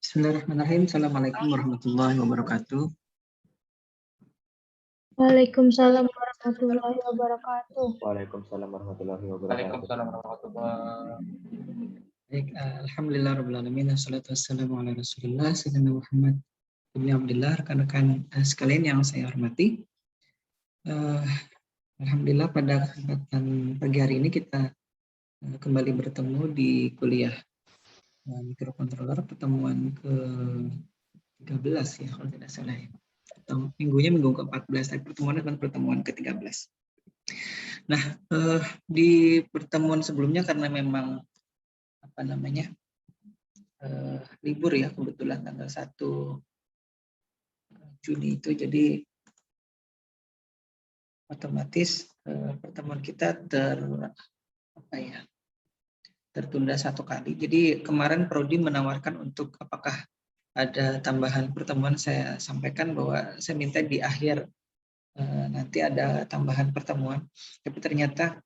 Bismillahirrahmanirrahim. Assalamualaikum warahmatullahi wabarakatuh. Waalaikumsalam warahmatullahi wabarakatuh. Waalaikumsalam warahmatullahi wabarakatuh. Baik, alhamdulillah rabbil alamin. Wassalatu wassalamu ala Rasulillah sayyidina Muhammad ibn Abdullah. Rekan-rekan sekalian yang saya hormati. Alhamdulillah pada kesempatan pagi hari ini kita kembali bertemu di kuliah mikrokontroler pertemuan ke-13 ya kalau tidak salah ya. Atau minggu ke-14, tapi pertemuan kan pertemuan ke-13. Nah, di pertemuan sebelumnya karena memang libur ya, kebetulan tanggal 1 Juni itu, jadi otomatis pertemuan kita tertunda satu kali. Jadi kemarin Prodi menawarkan untuk apakah ada tambahan pertemuan, saya sampaikan bahwa saya minta di akhir nanti ada tambahan pertemuan, tapi ternyata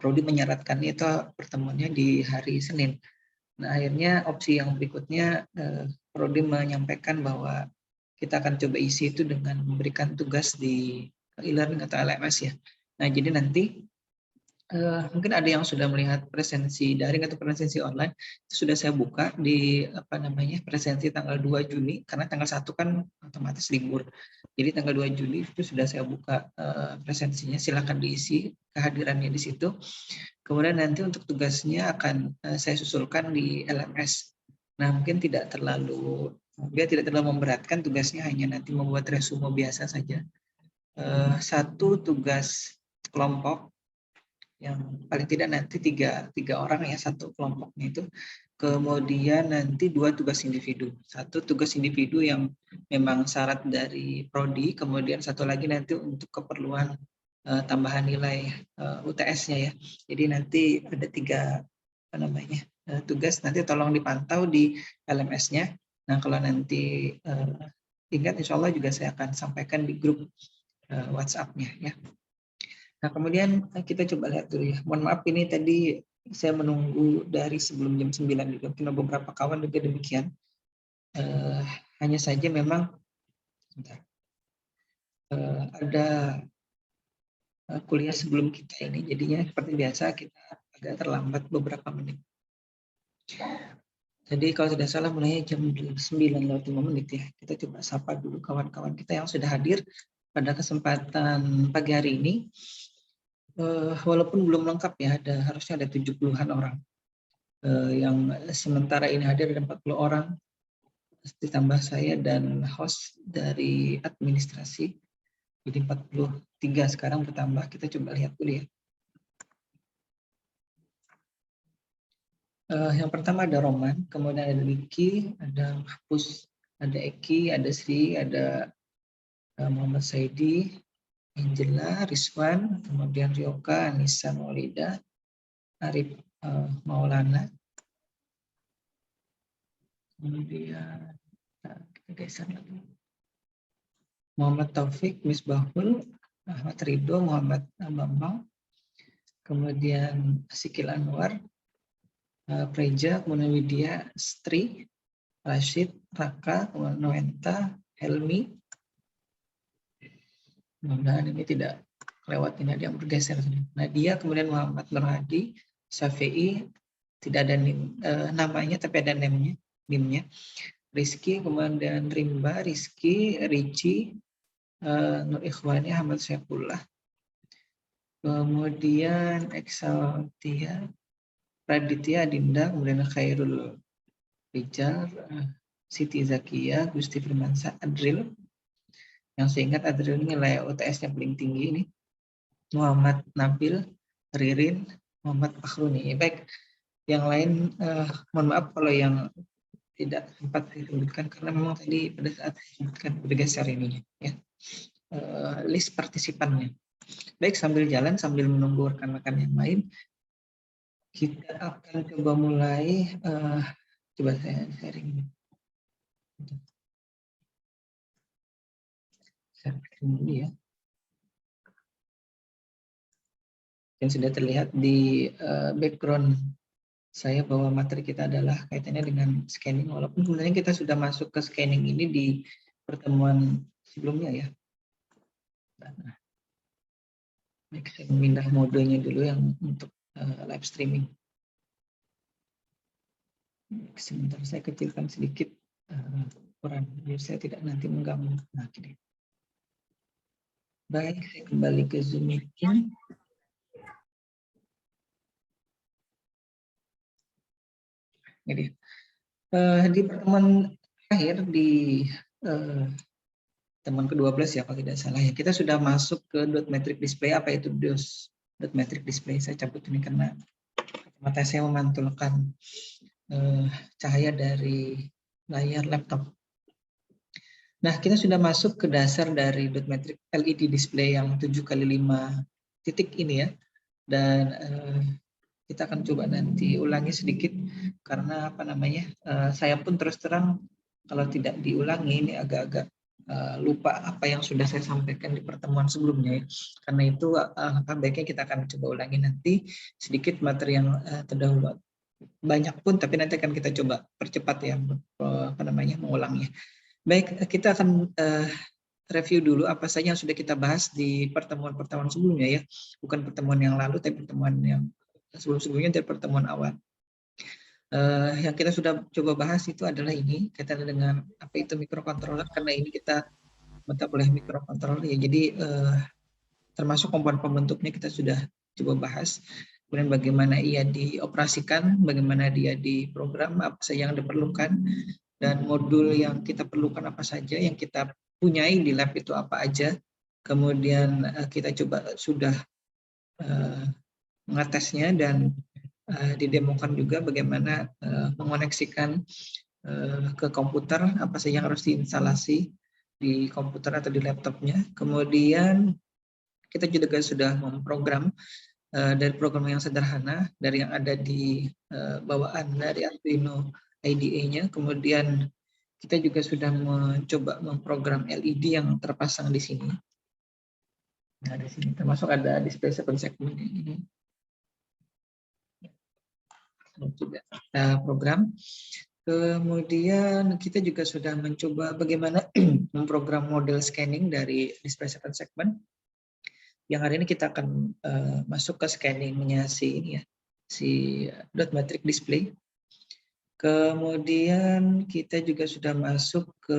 Prodi menyarankan itu pertemuannya di hari Senin. Nah, akhirnya opsi yang berikutnya Prodi menyampaikan bahwa kita akan coba isi itu dengan memberikan tugas di e-learning atau LMS ya. Nah, jadi nanti mungkin ada yang sudah melihat presensi daring atau presensi online, itu sudah saya buka di presensi tanggal 2 Juni, karena tanggal 1 kan otomatis libur. Jadi tanggal 2 Juli itu sudah saya buka presensinya, silakan diisi kehadirannya di situ. Kemudian nanti untuk tugasnya akan saya susulkan di LMS. Nah, mungkin dia tidak terlalu memberatkan, tugasnya hanya nanti membuat resume biasa saja. Satu tugas kelompok, yang paling tidak nanti tiga orang ya satu kelompoknya itu. Kemudian nanti 2 tugas individu. Satu tugas individu yang memang syarat dari Prodi, kemudian satu lagi nanti untuk keperluan tambahan nilai UTS-nya ya. Jadi nanti ada 3 tugas, nanti tolong dipantau di LMS-nya. Nah, kalau nanti ingat, insya Allah juga saya akan sampaikan di grup WhatsApp-nya ya. Nah, kemudian kita coba lihat dulu ya. Mohon maaf, ini tadi saya menunggu dari sebelum jam 9 juga. Mungkin beberapa kawan juga demikian. Hanya saja memang ada kuliah sebelum kita ini, jadinya seperti biasa kita agak terlambat beberapa menit. Jadi kalau tidak salah mulai jam 9:05 ya. Kita coba sapa dulu kawan-kawan kita yang sudah hadir pada kesempatan pagi hari ini. Walaupun belum lengkap ya, harusnya ada 70-an orang. Yang sementara ini hadir ada 40 orang, ditambah saya dan host dari administrasi, jadi 43 sekarang bertambah. Kita coba lihat dulu ya. Yang pertama ada Roman, kemudian ada Vicky, ada Mahpus, ada Eki, ada Sri, ada Muhammad Saidi, Angela, Rizwan, kemudian Ryoka, Anissa Maulida, Arif Maulana, kemudian kita geser lagi, Muhammad Taufik, Misbahul, Ahmad Ridho, Muhammad Bambang, kemudian Sikil Anwar, Preja, kemudian Widya, Stri, Rashid, Raka, kemudian Noenta, Helmi. Mudah-mudahan ini tidak lewat, ini ada yang bergeser. Nadia, kemudian Muhammad Nur Hadi, Syafi'i, tidak ada namanya tapi ada NIM-nya. Rizky, kemudian Rimba, Rizky, Ricci, Nur Ikhwani, Ahmad Syaifullah, kemudian Exaltia, Raditya Dinda, kemudian Khairul Rijal, Siti Zakia, Gusti Firmansa, Adril. Yang saya ingat Adril ini nilai UTS-nya paling tinggi ini. Muhammad Nabil, Ririn, Muhammad Akhruni. Baik, yang lain mohon maaf kalau yang tidak sempat disebutkan karena memang tadi pada saat disebutkan bergeser ininya ya. List partisipannya. Baik, sambil jalan sambil menunggu rekan-rekan yang lain, kita akan coba mulai. Coba saya sharing. Sharing dulu ya. Yang sudah terlihat di background saya bahwa materi kita adalah kaitannya dengan scanning, walaupun sebenarnya kita sudah masuk ke scanning ini di pertemuan sebelumnya ya. Nah, baik, saya memindah modenya dulu yang untuk live streaming. Sebentar, saya kecilkan sedikit ukuran biar saya tidak nanti mengganggu. Nah, gini. Baik, saya kembali ke Zoom meeting. Jadi, di pertemuan terakhir di teman ke-12 ya kalau tidak salah ya, kita sudah masuk ke dot metric display. Apa itu dot metric display? Saya cabut ini karena mata saya memantulkan cahaya dari layar laptop. Nah, kita sudah masuk ke dasar dari dot metric LED display yang 7x5 titik ini ya. Dan kita akan coba nanti ulangi sedikit karena apa namanya, saya pun terus terang kalau tidak diulangi ini agak-agak lupa apa yang sudah saya sampaikan di pertemuan sebelumnya ya. Karena itu baiknya kita akan coba ulangi nanti sedikit materi yang terdahulu. Banyak pun tapi nanti akan kita coba percepat ya apa namanya mengulangnya. Baik, kita akan review dulu apa saja yang sudah kita bahas di pertemuan-pertemuan sebelumnya ya. Bukan pertemuan yang lalu tapi pertemuan yang sebelum-sebelumnya dari pertemuan awal. Yang kita sudah coba bahas itu adalah ini kaitannya dengan apa itu microcontroller, karena ini kita mata kuliah microcontroller ya. Jadi termasuk komponen pembentuknya kita sudah coba bahas. Kemudian bagaimana ia dioperasikan, bagaimana dia diprogram, apa saja yang diperlukan, dan modul yang kita perlukan apa saja, yang kita punyai di lab itu apa aja. Kemudian kita coba sudah mengetesnya dan didemokan juga bagaimana mengoneksikan ke komputer apa saja yang harus diinstalasi di komputer atau di laptopnya. Kemudian kita juga sudah memprogram dari program yang sederhana dari yang ada di bawaan dari Arduino IDE-nya. Kemudian kita juga sudah mencoba memprogram LED yang terpasang di sini. Nah, di sini termasuk ada display 7 segment ini. Juga kita program. Kemudian kita juga sudah mencoba bagaimana memprogram model scanning dari display 7 segment. Yang hari ini kita akan masuk ke scanningnya si dot metric display. Kemudian kita juga sudah masuk ke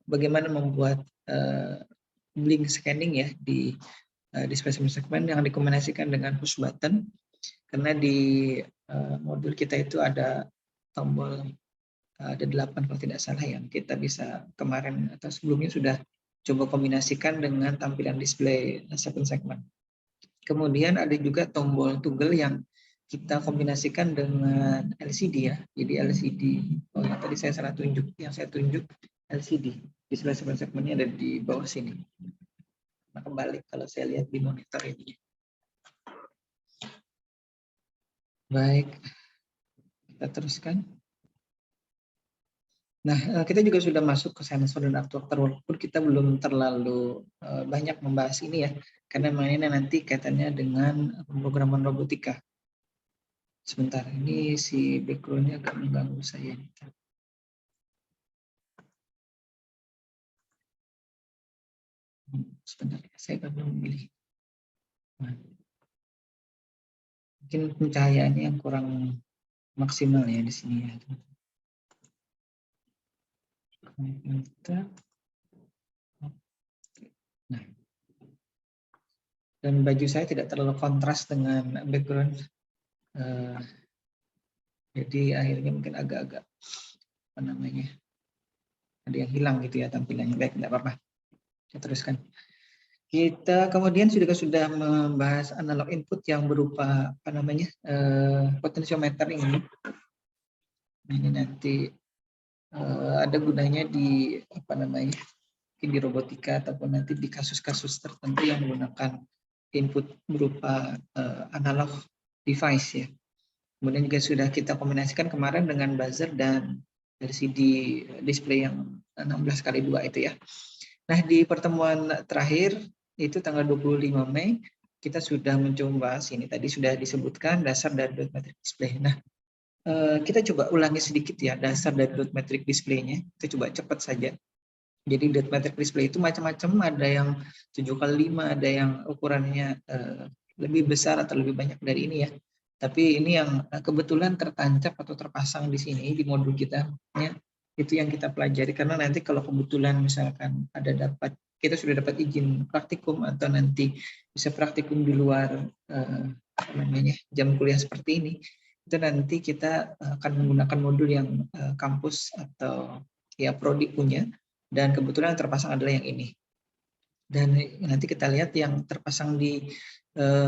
bagaimana membuat blink scanning ya di display 7 segment yang dikombinasikan dengan push button. Karena di modul kita itu ada tombol ada 8 kalau tidak salah yang kita bisa kemarin atau sebelumnya sudah coba kombinasikan dengan tampilan display 7 segment. Kemudian ada juga tombol toggle yang kita kombinasikan dengan LCD ya. Jadi LCD, oh yang tadi saya salah tunjuk, yang saya tunjuk LCD display 7 segmentnya ada di bawah sini. Nah, kembali kalau saya lihat di monitor ini. Baik, kita teruskan. Nah, kita juga sudah masuk ke sensor dan aktuator, walaupun kita belum terlalu banyak membahas ini ya, karena ini nanti kaitannya dengan pemrograman robotika. Sebentar, ini si background-nya agak mengganggu saya. Sebentar, saya belum memilih. Mungkin pencahayaannya yang kurang maksimal ya di sini ya. Nah, dan baju saya tidak terlalu kontras dengan background, jadi akhirnya mungkin agak-agak apa namanya ada yang hilang gitu ya tampilannya. Baik, tidak apa-apa. Saya teruskan. Kita kemudian sudah membahas analog input yang berupa apa namanya potensiometer ini. Ini nanti ada gunanya di apa namanya di robotika ataupun nanti di kasus-kasus tertentu yang menggunakan input berupa analog device ya. Kemudian juga sudah kita kombinasikan kemarin dengan buzzer dan LCD display yang 16x2 itu ya. Nah, di pertemuan terakhir itu tanggal 25 Mei kita sudah mencoba bahas ini, tadi sudah disebutkan dasar dari dot metric display. Nah, kita coba ulangi sedikit ya dasar dari dot matrix display-nya. Kita coba cepat saja. Jadi dot matrix display itu macam-macam, ada yang 7x5, ada yang ukurannya lebih besar atau lebih banyak dari ini ya. Tapi ini yang kebetulan tertancap atau terpasang di sini di modul kita ya. Itu yang kita pelajari, karena nanti kalau kebetulan misalkan kita sudah dapat izin praktikum atau nanti bisa praktikum di luar jam kuliah seperti ini, itu nanti kita akan menggunakan modul yang kampus atau ya prodi punya, dan kebetulan yang terpasang adalah yang ini. Dan nanti kita lihat yang terpasang di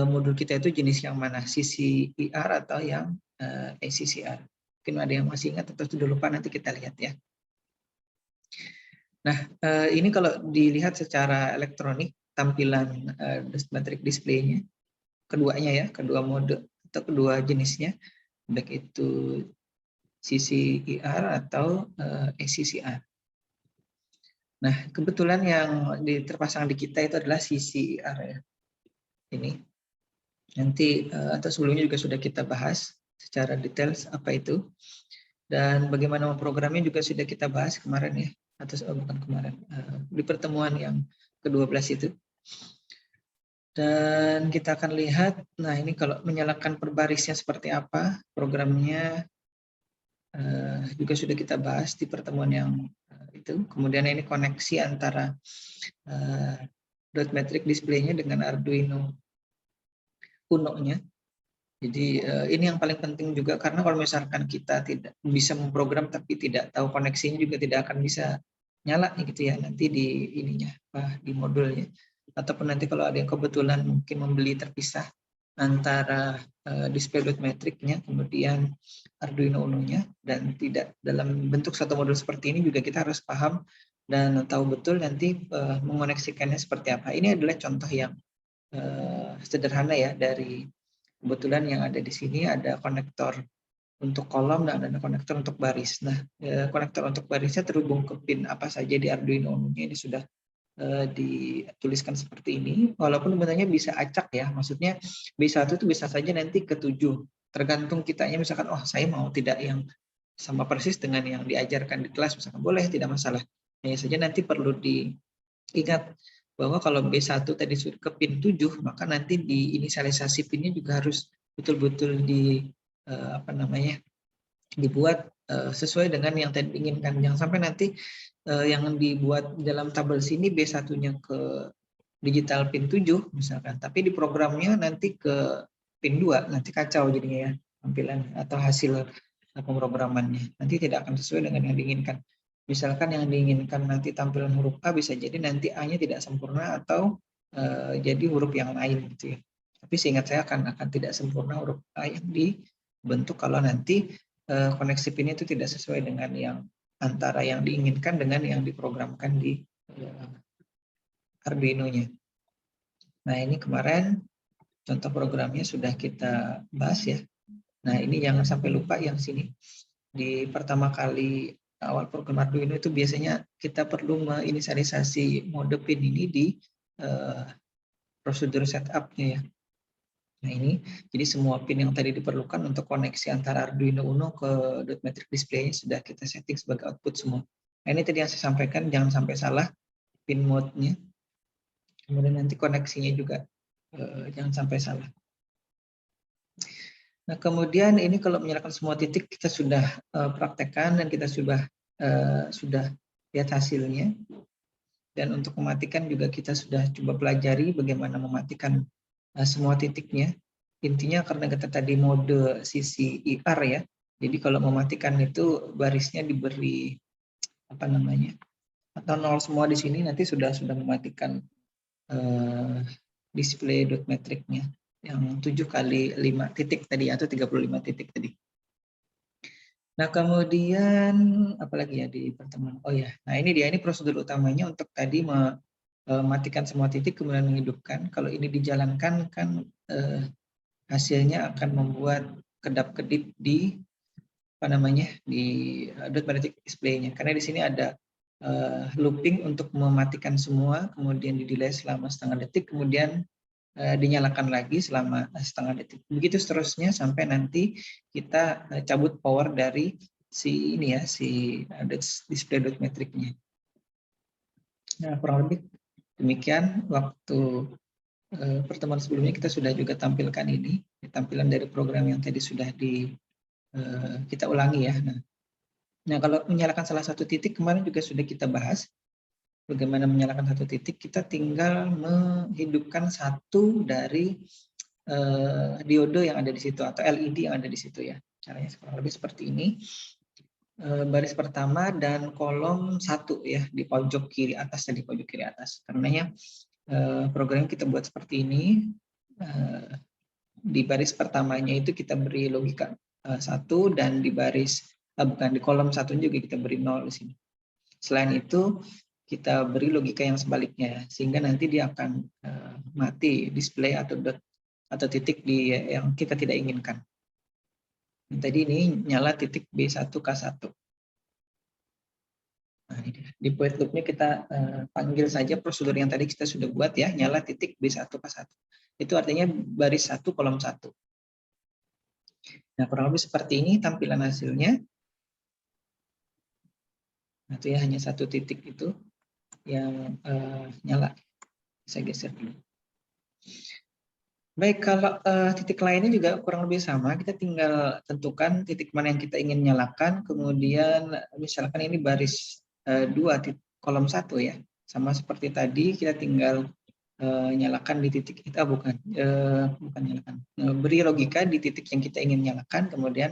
modul kita itu jenis yang mana, CCIR atau yang ACCR. Mungkin ada yang masih ingat atau sudah lupa, nanti kita lihat ya. Nah, ini kalau dilihat secara elektronik tampilan matrix display-nya, keduanya ya, kedua mode atau kedua jenisnya, baik itu CCIR atau ACCR. Nah, kebetulan yang terpasang di kita itu adalah CCIR ya. Ini nanti atau sebelumnya juga sudah kita bahas secara detail apa itu, dan bagaimana memprogramnya juga sudah kita bahas kemarin ya, atau bukan kemarin, di pertemuan yang ke-12 itu. Dan kita akan lihat, nah ini kalau menyalakan per barisnya seperti apa programnya, juga sudah kita bahas di pertemuan yang itu. Kemudian ini koneksi antara dot matrix display-nya dengan Arduino Uno-nya. Jadi ini yang paling penting juga, karena kalau misalkan kita tidak bisa memprogram tapi tidak tahu koneksinya, juga tidak akan bisa nyala gitu ya nanti di ininya, di modulnya. Ataupun nanti kalau ada yang kebetulan mungkin membeli terpisah antara display dot matrix-nya kemudian Arduino Uno-nya, dan tidak dalam bentuk satu modul seperti ini, juga kita harus paham dan tahu betul nanti mengoneksikannya seperti apa. Ini adalah contoh yang sederhana ya, dari kebetulan yang ada di sini ada konektor untuk kolom dan ada konektor untuk baris. Nah, konektor untuk barisnya terhubung ke pin apa saja di Arduino Uno-nya, ini sudah dituliskan seperti ini. Walaupun sebenarnya bisa acak ya, maksudnya B1 itu bisa saja nanti ke 7. Tergantung kitanya, misalkan oh saya mau tidak yang sama persis dengan yang diajarkan di kelas, misalkan boleh, tidak masalah. Hanya saja nanti perlu diingat bahwa kalau B1 tadi ke pin 7, maka nanti di inisialisasi pinnya juga harus betul-betul dibuat sesuai dengan yang tadi diinginkan. Jangan sampai nanti yang dibuat dalam tabel sini B1-nya ke digital pin 7 misalkan, tapi di programnya nanti ke pin 2, nanti kacau jadinya ya tampilan atau hasil pemrogramannya. Nanti tidak akan sesuai dengan yang diinginkan. Misalkan yang diinginkan nanti tampilan huruf A, bisa jadi nanti A-nya tidak sempurna atau jadi huruf yang lain gitu ya. Tapi seingat saya akan tidak sempurna huruf A yang dibentuk kalau nanti koneksi pin itu tidak sesuai dengan yang antara yang diinginkan dengan yang diprogramkan di Arduino-nya. Nah, ini kemarin contoh programnya sudah kita bahas ya. Nah, ini jangan sampai lupa yang sini. Di pertama kali awal program Arduino itu biasanya kita perlu menginisialisasi mode pin ini di prosedur setup-nya ya. Nah, ini jadi semua pin yang tadi diperlukan untuk koneksi antara Arduino Uno ke dot matrix display sudah kita setting sebagai output semua. Nah, ini tadi yang saya sampaikan, jangan sampai salah pin mode-nya. Kemudian nanti koneksinya juga jangan sampai salah. Nah, kemudian ini kalau menyalakan semua titik kita sudah praktekkan dan kita sudah lihat hasilnya. Dan untuk mematikan juga kita sudah coba pelajari bagaimana mematikan semua titiknya. Intinya karena kita tadi mode CCIR ya. Jadi kalau mematikan itu barisnya diberi atau 0 semua di sini, nanti sudah mematikan display dot matrix-nya yang 7x5 titik tadi atau 35 titik tadi. Nah, kemudian apalagi ya di pertemuan. Oh ya, nah ini dia, ini prosedur utamanya untuk tadi mematikan semua titik kemudian menghidupkan. Kalau ini dijalankan kan hasilnya akan membuat kedap-kedip di di dot matrix display-nya. Karena di sini ada looping untuk mematikan semua, kemudian di delay selama setengah detik, kemudian dinyalakan lagi selama setengah detik. Begitu seterusnya sampai nanti kita cabut power dari si ini ya, si display dot metricnya. Nah, kurang lebih demikian. Waktu pertemuan sebelumnya kita sudah juga tampilkan ini, tampilan dari program yang tadi sudah kita ulangi ya. Nah, kalau menyalakan salah satu titik kemarin juga sudah kita bahas. Bagaimana menyalakan satu titik, kita tinggal menghidupkan satu dari diodo yang ada di situ atau LED yang ada di situ ya. Caranya kurang lebih seperti ini. Baris pertama dan kolom 1 ya di pojok kiri atas dan di pojok kiri atas. Karenanya program kita buat seperti ini. Di baris pertamanya itu kita beri logika 1 dan di baris bukan di kolom 1 juga kita beri 0 di sini. Selain itu kita beri logika yang sebaliknya sehingga nanti dia akan mati display atau dot atau titik yang kita tidak inginkan. Tadi ini nyala titik B1K1. Nah, ini di void loop-nya kita panggil saja prosedur yang tadi kita sudah buat ya, nyala titik B1K1. Itu artinya baris 1 kolom 1. Nah, kurang lebih seperti ini tampilan hasilnya. Nah, itu ya hanya satu titik itu yang nyala. Saya geser dulu. Baik, kalau titik lainnya juga kurang lebih sama. Kita tinggal tentukan titik mana yang kita ingin nyalakan. Kemudian misalkan ini baris 2 kolom 1 ya. Sama seperti tadi kita tinggal nyalakan di titik kita bukan nyalakan. Beri logika di titik yang kita ingin nyalakan. Kemudian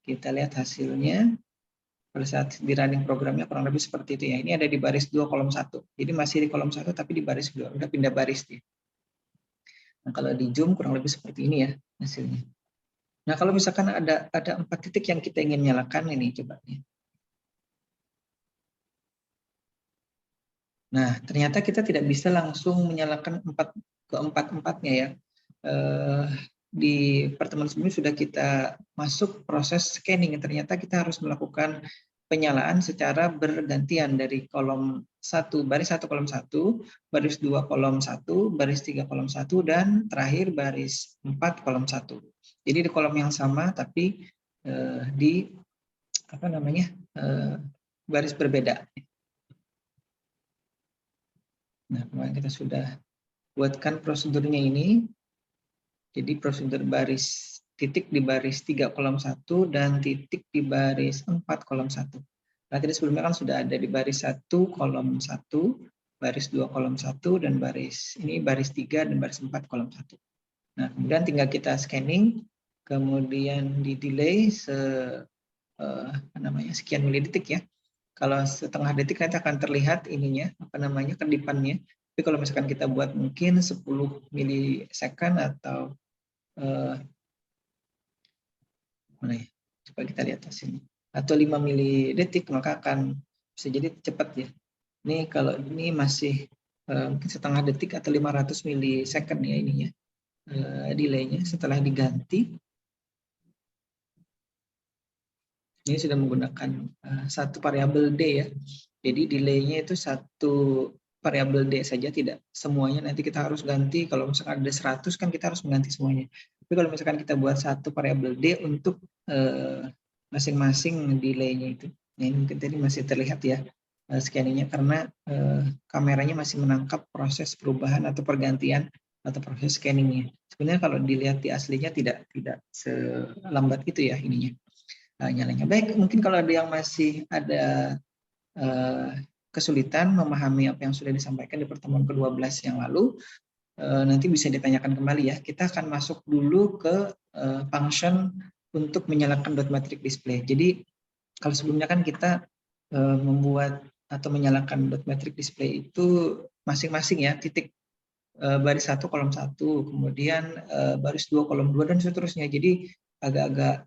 kita lihat hasilnya. Pada saat di running programnya kurang lebih seperti itu ya. Ini ada di baris 2 kolom 1. Jadi masih di kolom 1 tapi di baris 2. Udah pindah baris dia. Nah, kalau di zoom kurang lebih seperti ini ya hasilnya. Nah, kalau misalkan ada 4 titik yang kita ingin nyalakan ini coba nih. Nah, ternyata kita tidak bisa langsung menyalakan keempat-empatnya ya. Di pertemuan sebelumnya sudah kita masuk proses scanning. Ternyata kita harus melakukan penyalaan secara bergantian dari kolom 1, baris 1 kolom 1, baris 2 kolom 1, baris 3 kolom 1, dan terakhir baris 4 kolom 1. Jadi di kolom yang sama tapi di baris berbeda. Nah, kemarin kita sudah buatkan prosedurnya ini. Jadi prosedur baris titik di baris 3 kolom 1 dan titik di baris 4 kolom 1. Nah, tadi sebelumnya kan sudah ada di baris 1 kolom 1, baris 2 kolom 1, dan baris 3 dan baris 4 kolom 1. Nah, kemudian tinggal kita scanning, kemudian di delay sekian milidetik ya. Kalau setengah detik nanti akan terlihat ininya, kedipannya. Tapi kalau misalkan kita buat mungkin 10 milisecond atau mana ya? Coba kita lihat hasilnya. Atau 5 milidetik maka akan bisa jadi cepat ya. Ini kalau ini masih mungkin setengah detik atau 500 milisecond ya ininya. Delaynya setelah diganti. Ini sudah menggunakan satu variabel D ya. Jadi delaynya itu satu variabel D saja, tidak semuanya nanti kita harus ganti. Kalau misalkan ada 100 kan kita harus mengganti semuanya. Tapi kalau misalkan kita buat satu variabel D untuk masing-masing delaynya itu. Nah, ini mungkin tadi masih terlihat ya scanningnya karena kameranya masih menangkap proses perubahan atau pergantian atau proses scanningnya. Sebenarnya kalau dilihat di aslinya tidak selambat itu ya ininya. Nyalanya. Baik, mungkin kalau ada yang masih ada kesulitan memahami apa yang sudah disampaikan di pertemuan ke-12 yang lalu, nanti bisa ditanyakan kembali ya. Kita akan masuk dulu ke function untuk menyalakan dot matrix display. Jadi kalau sebelumnya kan kita membuat atau menyalakan dot matrix display itu masing-masing ya, titik baris 1 kolom 1, kemudian baris 2 kolom 2 dan seterusnya. Jadi agak-agak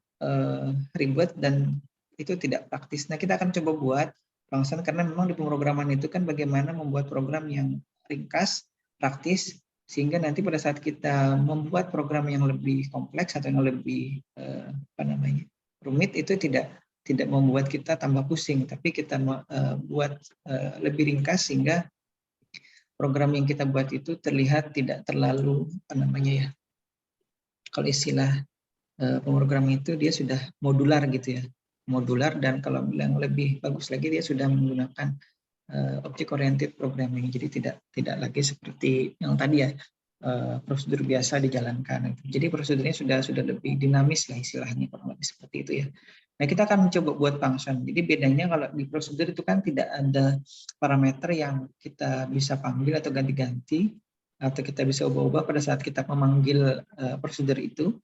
ribet dan itu tidak praktis. Nah, kita akan coba buat function karena memang di pemrograman itu kan bagaimana membuat program yang ringkas, praktis, sehingga nanti pada saat kita membuat program yang lebih kompleks atau yang lebih rumit itu tidak membuat kita tambah pusing, tapi kita buat lebih ringkas sehingga program yang kita buat itu terlihat tidak terlalu kalau istilah pemrograman itu dia sudah modular gitu ya, modular, dan kalau bilang lebih bagus lagi dia sudah menggunakan object oriented programming, jadi tidak lagi seperti yang tadi ya, prosedur biasa dijalankan. Jadi prosedurnya sudah lebih dinamis lah istilahnya, kurang lebih seperti itu ya. Nah, kita akan mencoba buat function. Jadi bedanya kalau di prosedur itu kan tidak ada parameter yang kita bisa panggil atau ganti-ganti, atau kita bisa ubah-ubah pada saat kita memanggil prosedur itu.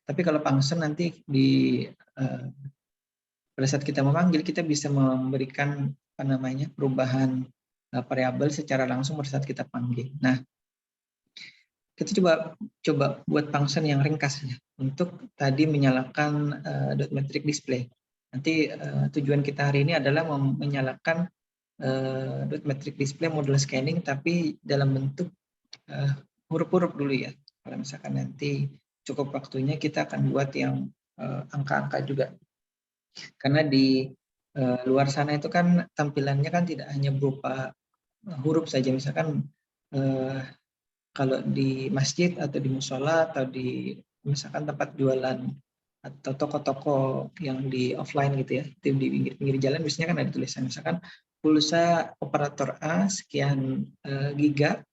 Tapi kalau function nanti pada saat kita memanggil, kita bisa memberikan perubahan variabel secara langsung pada saat kita panggil. Nah, kita coba buat function yang ringkas ya, untuk tadi menyalakan dot metric display. Nanti tujuan kita hari ini adalah menyalakan dot metric display model scanning, tapi dalam bentuk huruf-huruf dulu ya. Kalau misalkan nanti cukup waktunya, kita akan buat yang angka-angka juga. Karena di luar sana itu kan tampilannya kan tidak hanya berupa huruf saja. Misalkan kalau di masjid atau di musola atau di misalkan tempat jualan atau toko-toko yang di offline gitu ya, di pinggir jalan biasanya kan ada tulisan misalkan pulsa operator A sekian giga,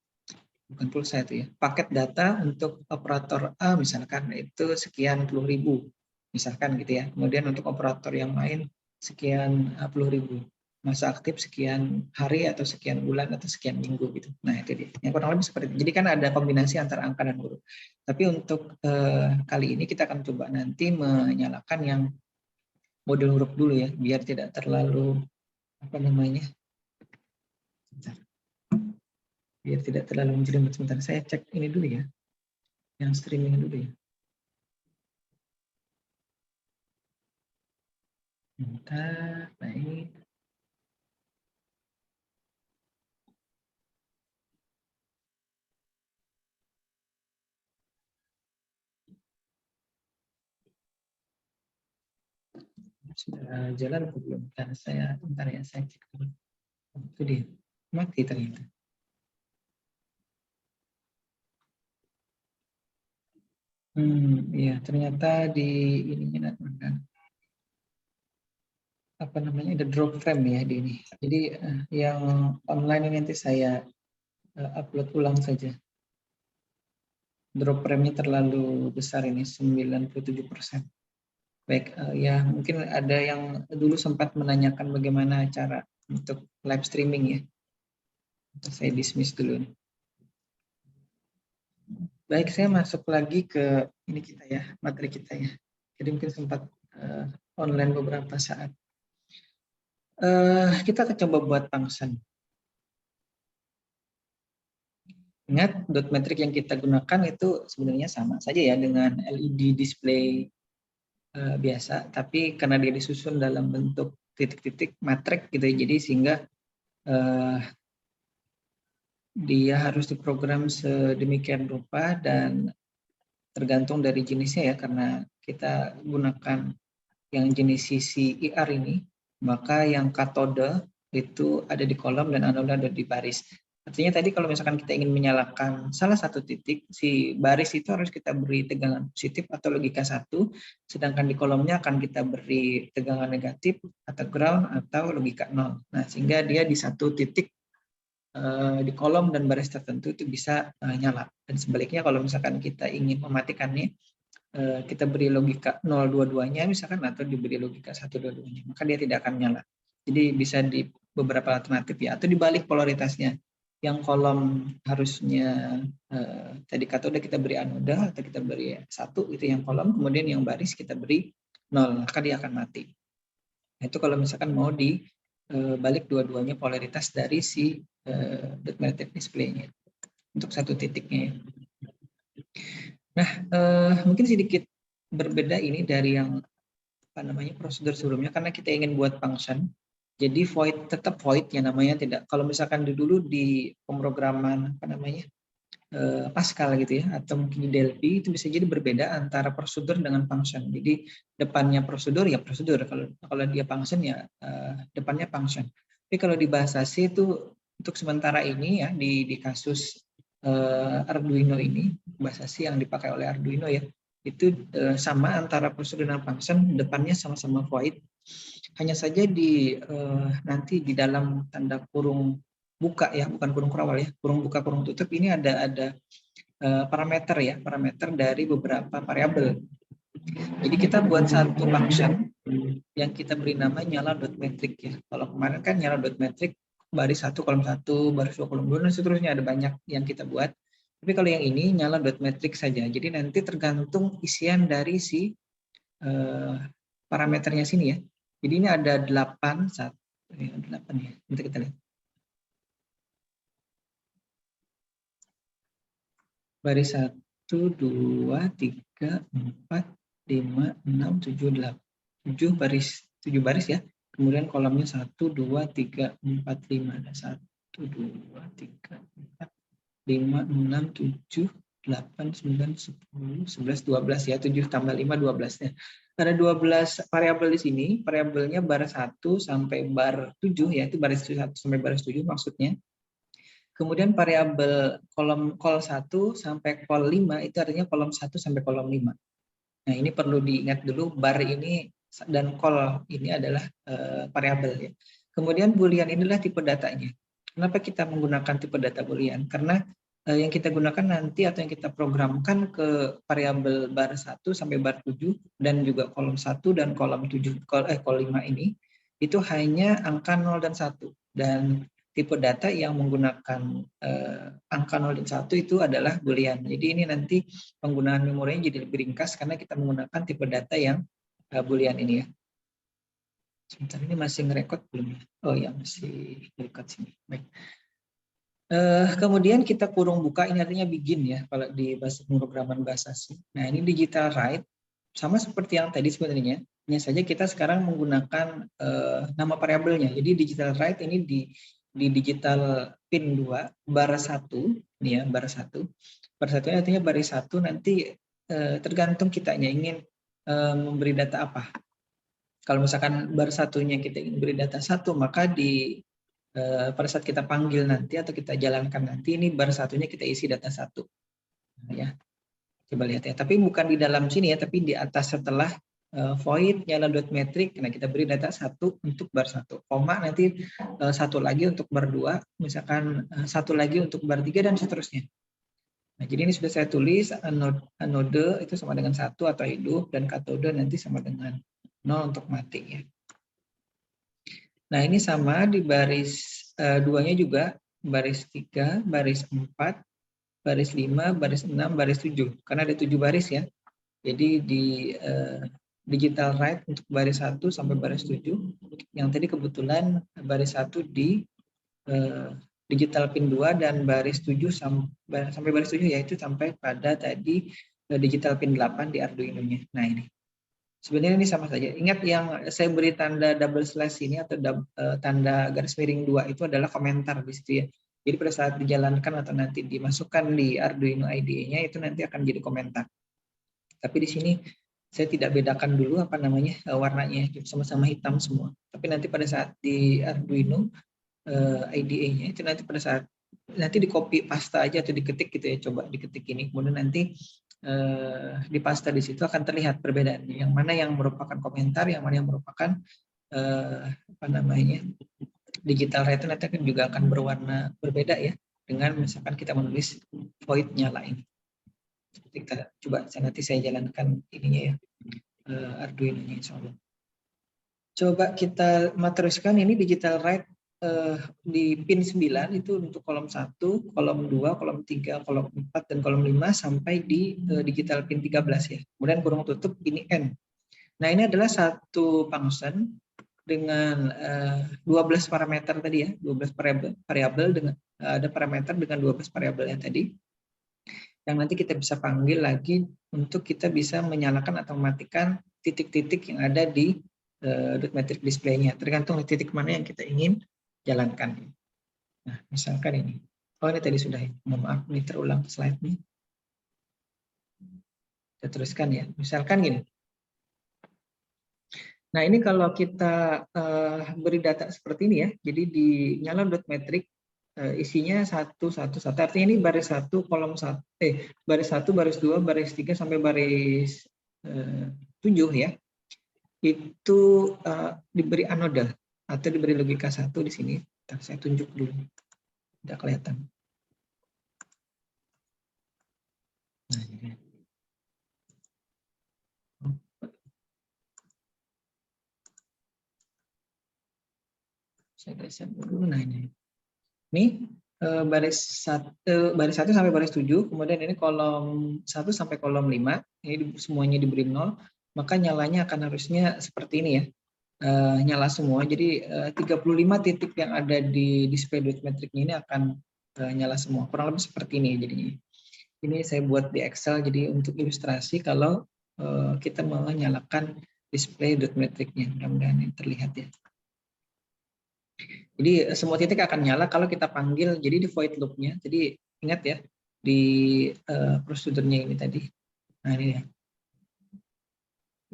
bukan pulsa itu ya, paket data untuk operator A misalkan itu sekian 10.000 misalkan gitu ya. Kemudian untuk operator yang lain sekian 10.000, masa aktif sekian hari atau sekian bulan atau sekian minggu gitu. Nah itu dia, yang kurang lebih seperti itu. Jadi kan ada kombinasi antara angka dan huruf. Tapi untuk kali ini kita akan coba nanti menyalakan yang model huruf dulu ya, biar tidak terlalu biar tidak terlalu menjelimet. Sebentar, saya cek ini dulu ya, yang streaming dulu ya. Bentar, baik. Sudah jalan atau belum? Bentar ya, saya cek dulu. Itu dia, mati ternyata. Iya, ternyata di ininya ada drop frame ya di ini. Jadi yang online ini nanti saya upload ulang saja. Drop frame-nya terlalu besar ini, 97%. Baik, ya mungkin ada yang dulu sempat menanyakan bagaimana cara untuk live streaming ya. Saya dismiss dulu. Baik, saya masuk lagi ke ini kita ya, materi kita ya. Jadi mungkin sempat online beberapa saat. Kita akan coba buat function. Ingat, dot metric yang kita gunakan itu sebenarnya sama saja ya dengan LED display biasa, tapi karena dia disusun dalam bentuk titik-titik matrix gitu ya, jadi sehingga dia harus diprogram sedemikian rupa dan tergantung dari jenisnya ya, karena kita gunakan yang jenis CCIR ini, maka yang katode itu ada di kolom dan anode ada di baris. Artinya tadi kalau misalkan kita ingin menyalakan salah satu titik, si baris itu harus kita beri tegangan positif atau logika 1, sedangkan di kolomnya akan kita beri tegangan negatif atau ground atau logika 0. Nah, sehingga dia di satu titik di kolom dan baris tertentu itu bisa nyala. Dan sebaliknya kalau misalkan kita ingin mematikannya, kita beri logika 0 dua-duanya misalkan, atau diberi logika 1 dua-duanya, maka dia tidak akan nyala. Jadi bisa di beberapa alternatif ya, atau dibalik polaritasnya. Yang kolom harusnya tadi katode kita beri anoda atau kita beri 1 itu yang kolom, kemudian yang baris kita beri 0, maka dia akan mati. Nah, itu kalau misalkan mau dibalik dua-duanya polaritas dari si dot metric display-nya untuk satu titiknya. Nah, mungkin sedikit berbeda ini dari yang prosedur sebelumnya, karena kita ingin buat function. Jadi void tetap void ya namanya, tidak. Kalau misalkan dulu di pemrograman Pascal gitu ya, atau mungkin di Delphi, itu bisa jadi berbeda antara prosedur dengan function. Jadi depannya prosedur ya prosedur, kalau dia function ya depannya function. Tapi kalau di bahasa C itu Untuk sementara ini ya di kasus Arduino ini, bahasa C yang dipakai oleh Arduino ya, itu sama antara prosedur dan function, depannya sama-sama void. Hanya saja nanti di dalam tanda kurung buka ya, bukan kurung kurawal ya, kurung buka kurung tutup ini ada parameter ya, parameter dari beberapa variabel. Jadi kita buat satu function yang kita beri nama nyala.metric ya. Kalau kemarin kan nyala.metric baris 1 kolom 1, baris 2 kolom 2 dan seterusnya, ada banyak yang kita buat. Tapi kalau yang ini nyala.metric saja. Jadi nanti tergantung isian dari si parameternya sini ya. Jadi ini ada 8 ya. Nanti kita lihat. Baris 1, 2, 3, 4, 5, 6, 7, 8. 7 baris ya. Kemudian kolomnya 1, 2, 3, 4, 5. Ada 1, 2, 3, 4, 5, 6, 7, 8, 9, 10, 11, 12 ya. 7 tambah 5, 12 ya. Ada 12 variabel di sini. Variabelnya bar 1 sampai bar 7 ya. Itu baris 1 sampai baris 7 maksudnya. Kemudian variabel kolom call 1 sampai call 5 itu artinya kolom 1 sampai kolom 5. Nah, ini perlu diingat dulu, bar ini dan call ini adalah variabel ya. Kemudian boolean inilah tipe datanya. Kenapa kita menggunakan tipe data boolean? Karena yang kita gunakan nanti atau yang kita programkan ke variabel bar 1 sampai bar 7 dan juga kolom 1 dan kolom 5 ini itu hanya angka 0 dan 1. Dan tipe data yang menggunakan angka 0 dan 1 itu adalah boolean. Jadi ini nanti penggunaan memorinya jadi lebih ringkas karena kita menggunakan tipe data yang boolean ini ya. Sebentar, ini masih ngerekod belum ya? Oh ya, masih ngerekod sini. Baik. Kemudian kita kurung buka, ini artinya begin ya kalau di bahasa pemrograman bahasa C. Nah, ini digital write sama seperti yang tadi sebenarnya. Hanya saja kita sekarang menggunakan nama variabelnya. Jadi digital write ini di digital pin 2 bar 1 nih ya, bar 1. Bar 1 ini artinya baris 1 nanti tergantung kitanya ingin memberi data apa. Kalau misalkan bar satunya kita ingin beri data 1, maka pada saat kita panggil nanti atau kita jalankan nanti ini bar satunya kita isi data 1. Ya. Coba lihat ya. Tapi bukan di dalam sini ya, tapi di atas setelah void nyala.metric, nah kita beri data 1 untuk bar 1, koma nanti 1 lagi untuk bar 2, misalkan 1 lagi untuk bar 3 dan seterusnya. Nah, jadi ini sudah saya tulis anode itu sama dengan 1 atau hidup dan katode nanti sama dengan 0 untuk mati ya. Nah, ini sama di baris 2-nya juga baris 3, baris 4, baris 5, baris 6, baris 7. Karena ada 7 baris ya. Jadi di digital write untuk baris 1 sampai baris 7. Yang tadi kebetulan baris 1 di digital pin 2 dan baris 7 sampai baris 7 yaitu sampai pada tadi digital pin 8 di Arduino-nya. Nah, ini. Sebenarnya ini sama saja. Ingat yang saya beri tanda double slash ini atau tanda garis miring 2 itu adalah komentar di situ ya. Jadi pada saat dijalankan atau nanti dimasukkan di Arduino IDE-nya itu nanti akan jadi komentar. Tapi di sini saya tidak bedakan dulu apa namanya warnanya, sama-sama hitam semua. Tapi nanti pada saat di Arduino IDE-nya itu nanti pada saat nanti di copy paste aja atau diketik gitu ya, coba diketik ini, kemudian nanti di paste di situ akan terlihat perbedaannya, yang mana yang merupakan komentar, yang mana yang merupakan apa namanya digital write nanti juga akan berwarna berbeda ya, dengan misalkan kita menulis void nyala ini. Kita coba nanti saya jalankan ininya ya, Arduino-nya insya Allah. Coba kita meneruskan ini digital write di pin 9 itu untuk kolom 1, kolom 2, kolom 3, kolom 4, dan kolom 5 sampai di digital pin 13 ya. Kemudian kurung tutup ini N. Nah, ini adalah satu function dengan 12 parameter tadi ya, 12 variabel dengan ada parameter dengan 12 variabel yang tadi. Yang nanti kita bisa panggil lagi untuk kita bisa menyalakan atau mematikan titik-titik yang ada di metric display-nya. Tergantung titik mana yang kita ingin jalankan. Nah, misalkan ini. Oh, ini tadi sudah. Mohon maaf, ini terulang slide-nya. Kita teruskan ya. Misalkan gini. Nah, ini kalau kita beri data seperti ini ya. Jadi di nyala.metric isinya 111. Artinya ini baris 1 kolom 1, baris 1, baris 2, baris 3 sampai baris 7 ya. Itu diberi anoda atau diberi logika 1 di sini. Saya tunjuk dulu. Tidak kelihatan. Nah, ini. Saya geser dulu. Nah, ini. Ini baris 1 sampai baris 7, kemudian ini kolom 1 sampai kolom 5, ini semuanya diberi 0, maka nyalanya akan harusnya seperti ini ya. Nyala semua, jadi 35 titik yang ada di display dot metricnya ini akan nyala semua, kurang lebih seperti ini jadinya. Ini saya buat di Excel, jadi untuk ilustrasi kalau kita menyalakan display dot metricnya, mudah-mudahan ini terlihat ya. Jadi semua titik akan nyala kalau kita panggil, jadi di void loop-nya, jadi ingat ya, di prosedurnya ini tadi. Nah ini ya.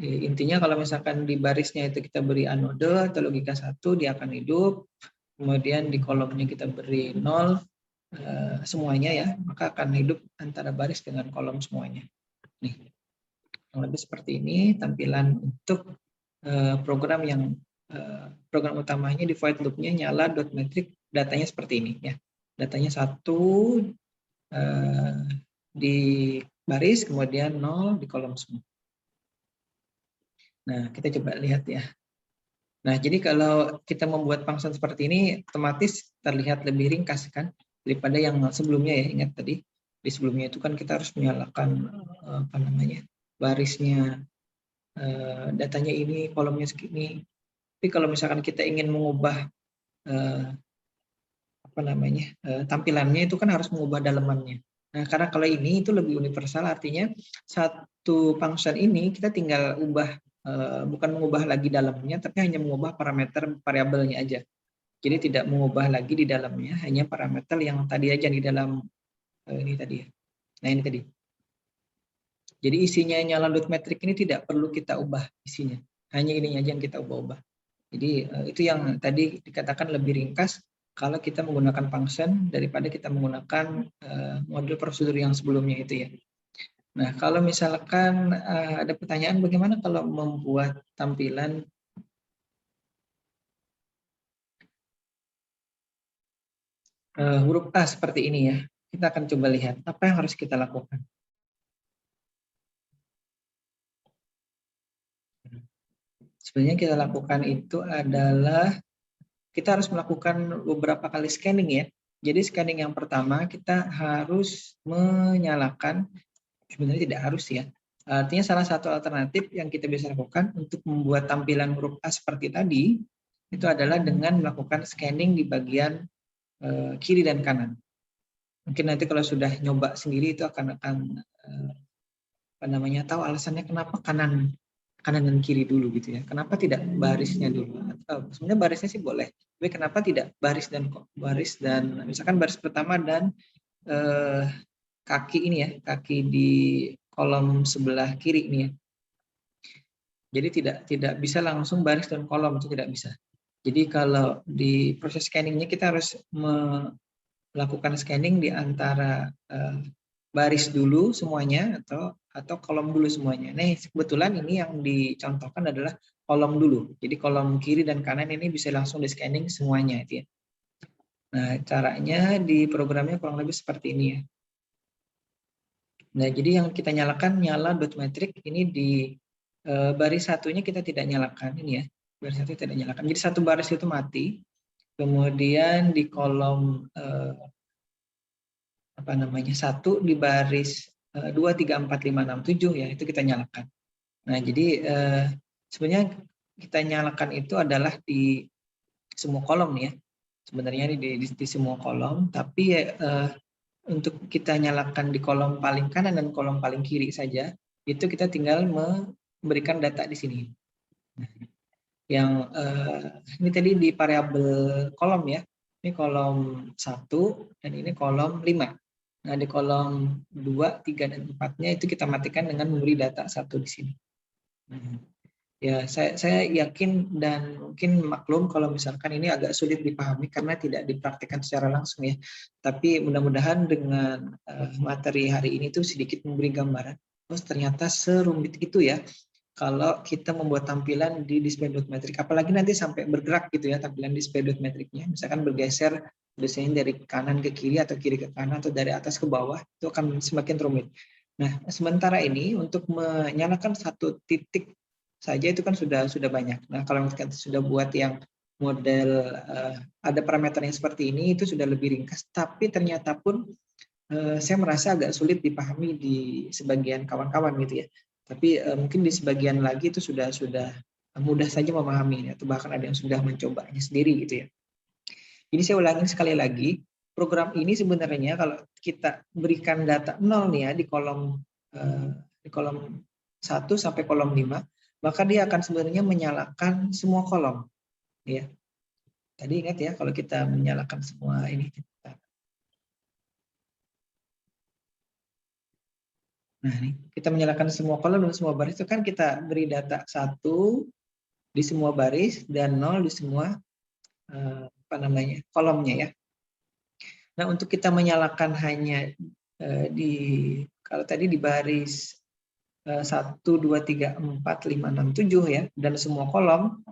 Intinya kalau misalkan di barisnya itu kita beri anode atau logika 1, dia akan hidup. Kemudian di kolomnya kita beri 0, semuanya ya, maka akan hidup antara baris dengan kolom semuanya. Nih, lebih seperti ini tampilan untuk program yang program utamanya di void loop-nya nyala dot metric, datanya seperti ini ya. Datanya 1 di baris, kemudian 0 di kolom semua. Nah, kita coba lihat ya. Nah, jadi kalau kita membuat function seperti ini, otomatis terlihat lebih ringkas kan daripada yang sebelumnya ya. Ingat tadi di sebelumnya itu kan kita harus menyalakan barisnya, datanya ini, kolomnya segini. Tapi kalau misalkan kita ingin mengubah tampilannya, itu kan harus mengubah dalemannya. Nah, karena kalau ini itu lebih universal, artinya satu function ini kita tinggal ubah, bukan mengubah lagi dalamnya, tapi hanya mengubah parameter variabelnya aja. Jadi tidak mengubah lagi di dalamnya, hanya parameter yang tadi aja di dalam ini tadi ya. Nah ini tadi. Jadi isinya nyala dot metric ini tidak perlu kita ubah isinya, hanya ininya aja yang kita ubah-ubah. Jadi itu yang tadi dikatakan lebih ringkas kalau kita menggunakan function daripada kita menggunakan model prosedur yang sebelumnya itu ya. Nah, kalau misalkan ada pertanyaan bagaimana kalau membuat tampilan huruf A seperti ini ya. Kita akan coba lihat apa yang harus kita lakukan. Sebenarnya kita lakukan itu adalah kita harus melakukan beberapa kali scanning ya. Jadi scanning yang pertama kita harus menyalakan, sebenarnya tidak harus ya. Artinya salah satu alternatif yang kita bisa lakukan untuk membuat tampilan huruf A seperti tadi itu adalah dengan melakukan scanning di bagian kiri dan kanan. Mungkin nanti kalau sudah nyoba sendiri itu akan tahu alasannya kenapa kanan dan kiri dulu gitu ya. Kenapa tidak barisnya dulu? Atau sebenarnya barisnya sih boleh, tapi kenapa tidak baris dan misalkan baris pertama dan kaki ini ya, kaki di kolom sebelah kiri ini ya. Jadi tidak bisa langsung baris dan kolom, itu tidak bisa. Jadi kalau di proses scanningnya kita harus melakukan scanning di antara baris dulu semuanya atau kolom dulu semuanya. Nah, kebetulan ini yang dicontohkan adalah kolom dulu. Jadi kolom kiri dan kanan ini bisa langsung di scanning semuanya itu ya. Nah, caranya di programnya kurang lebih seperti ini ya. Nah, jadi yang kita nyalakan nyala dot metric ini di baris satunya kita tidak nyalakan ini ya. Baris satu tidak nyalakan. Jadi satu baris itu mati. Kemudian di kolom 1 di baris 2, 3, 4, 5, 6, 7 ya, itu kita nyalakan. Nah, jadi sebenarnya kita nyalakan itu adalah di semua kolom ya. Sebenarnya di semua kolom, tapi untuk kita nyalakan di kolom paling kanan dan kolom paling kiri saja, itu kita tinggal memberikan data di sini. Nah, yang ini tadi di variabel kolom ya. Ini kolom 1 dan ini kolom 5. Nah, di kolom 2, 3, dan 4-nya itu kita matikan dengan memberi data 1 di sini. Ya, saya yakin dan mungkin maklum kalau misalkan ini agak sulit dipahami karena tidak dipraktikkan secara langsung ya. Tapi mudah-mudahan dengan materi hari ini tuh sedikit memberi gambaran. Oh, ternyata serumit itu ya kalau kita membuat tampilan di display dot metric. Apalagi nanti sampai bergerak gitu ya tampilan display dot metricnya. Misalkan bergeser biasanya dari kanan ke kiri atau kiri ke kanan atau dari atas ke bawah, itu akan semakin rumit. Nah, sementara ini untuk menyalakan satu titik saja itu kan sudah banyak. Nah, kalau kita sudah buat yang model ada parameter yang seperti ini itu sudah lebih ringkas, tapi ternyata pun saya merasa agak sulit dipahami di sebagian kawan-kawan gitu ya. Tapi mungkin di sebagian lagi itu sudah mudah saja memahami atau bahkan ada yang sudah mencobanya sendiri gitu ya. Jadi saya ulangi sekali lagi, program ini sebenarnya kalau kita berikan data 0 nih ya di kolom 1 sampai kolom 5, maka dia akan sebenarnya menyalakan semua kolom ya. Tadi ingat ya kalau kita menyalakan semua ini. Nah, ini kita menyalakan semua kolom dan semua baris itu kan kita beri data 1 di semua baris dan 0 di semua kolomnya ya. Nah, untuk kita menyalakan hanya di kalau tadi di baris 1, 2, 3, 4, 5, 6, 7 ya, dan semua kolom,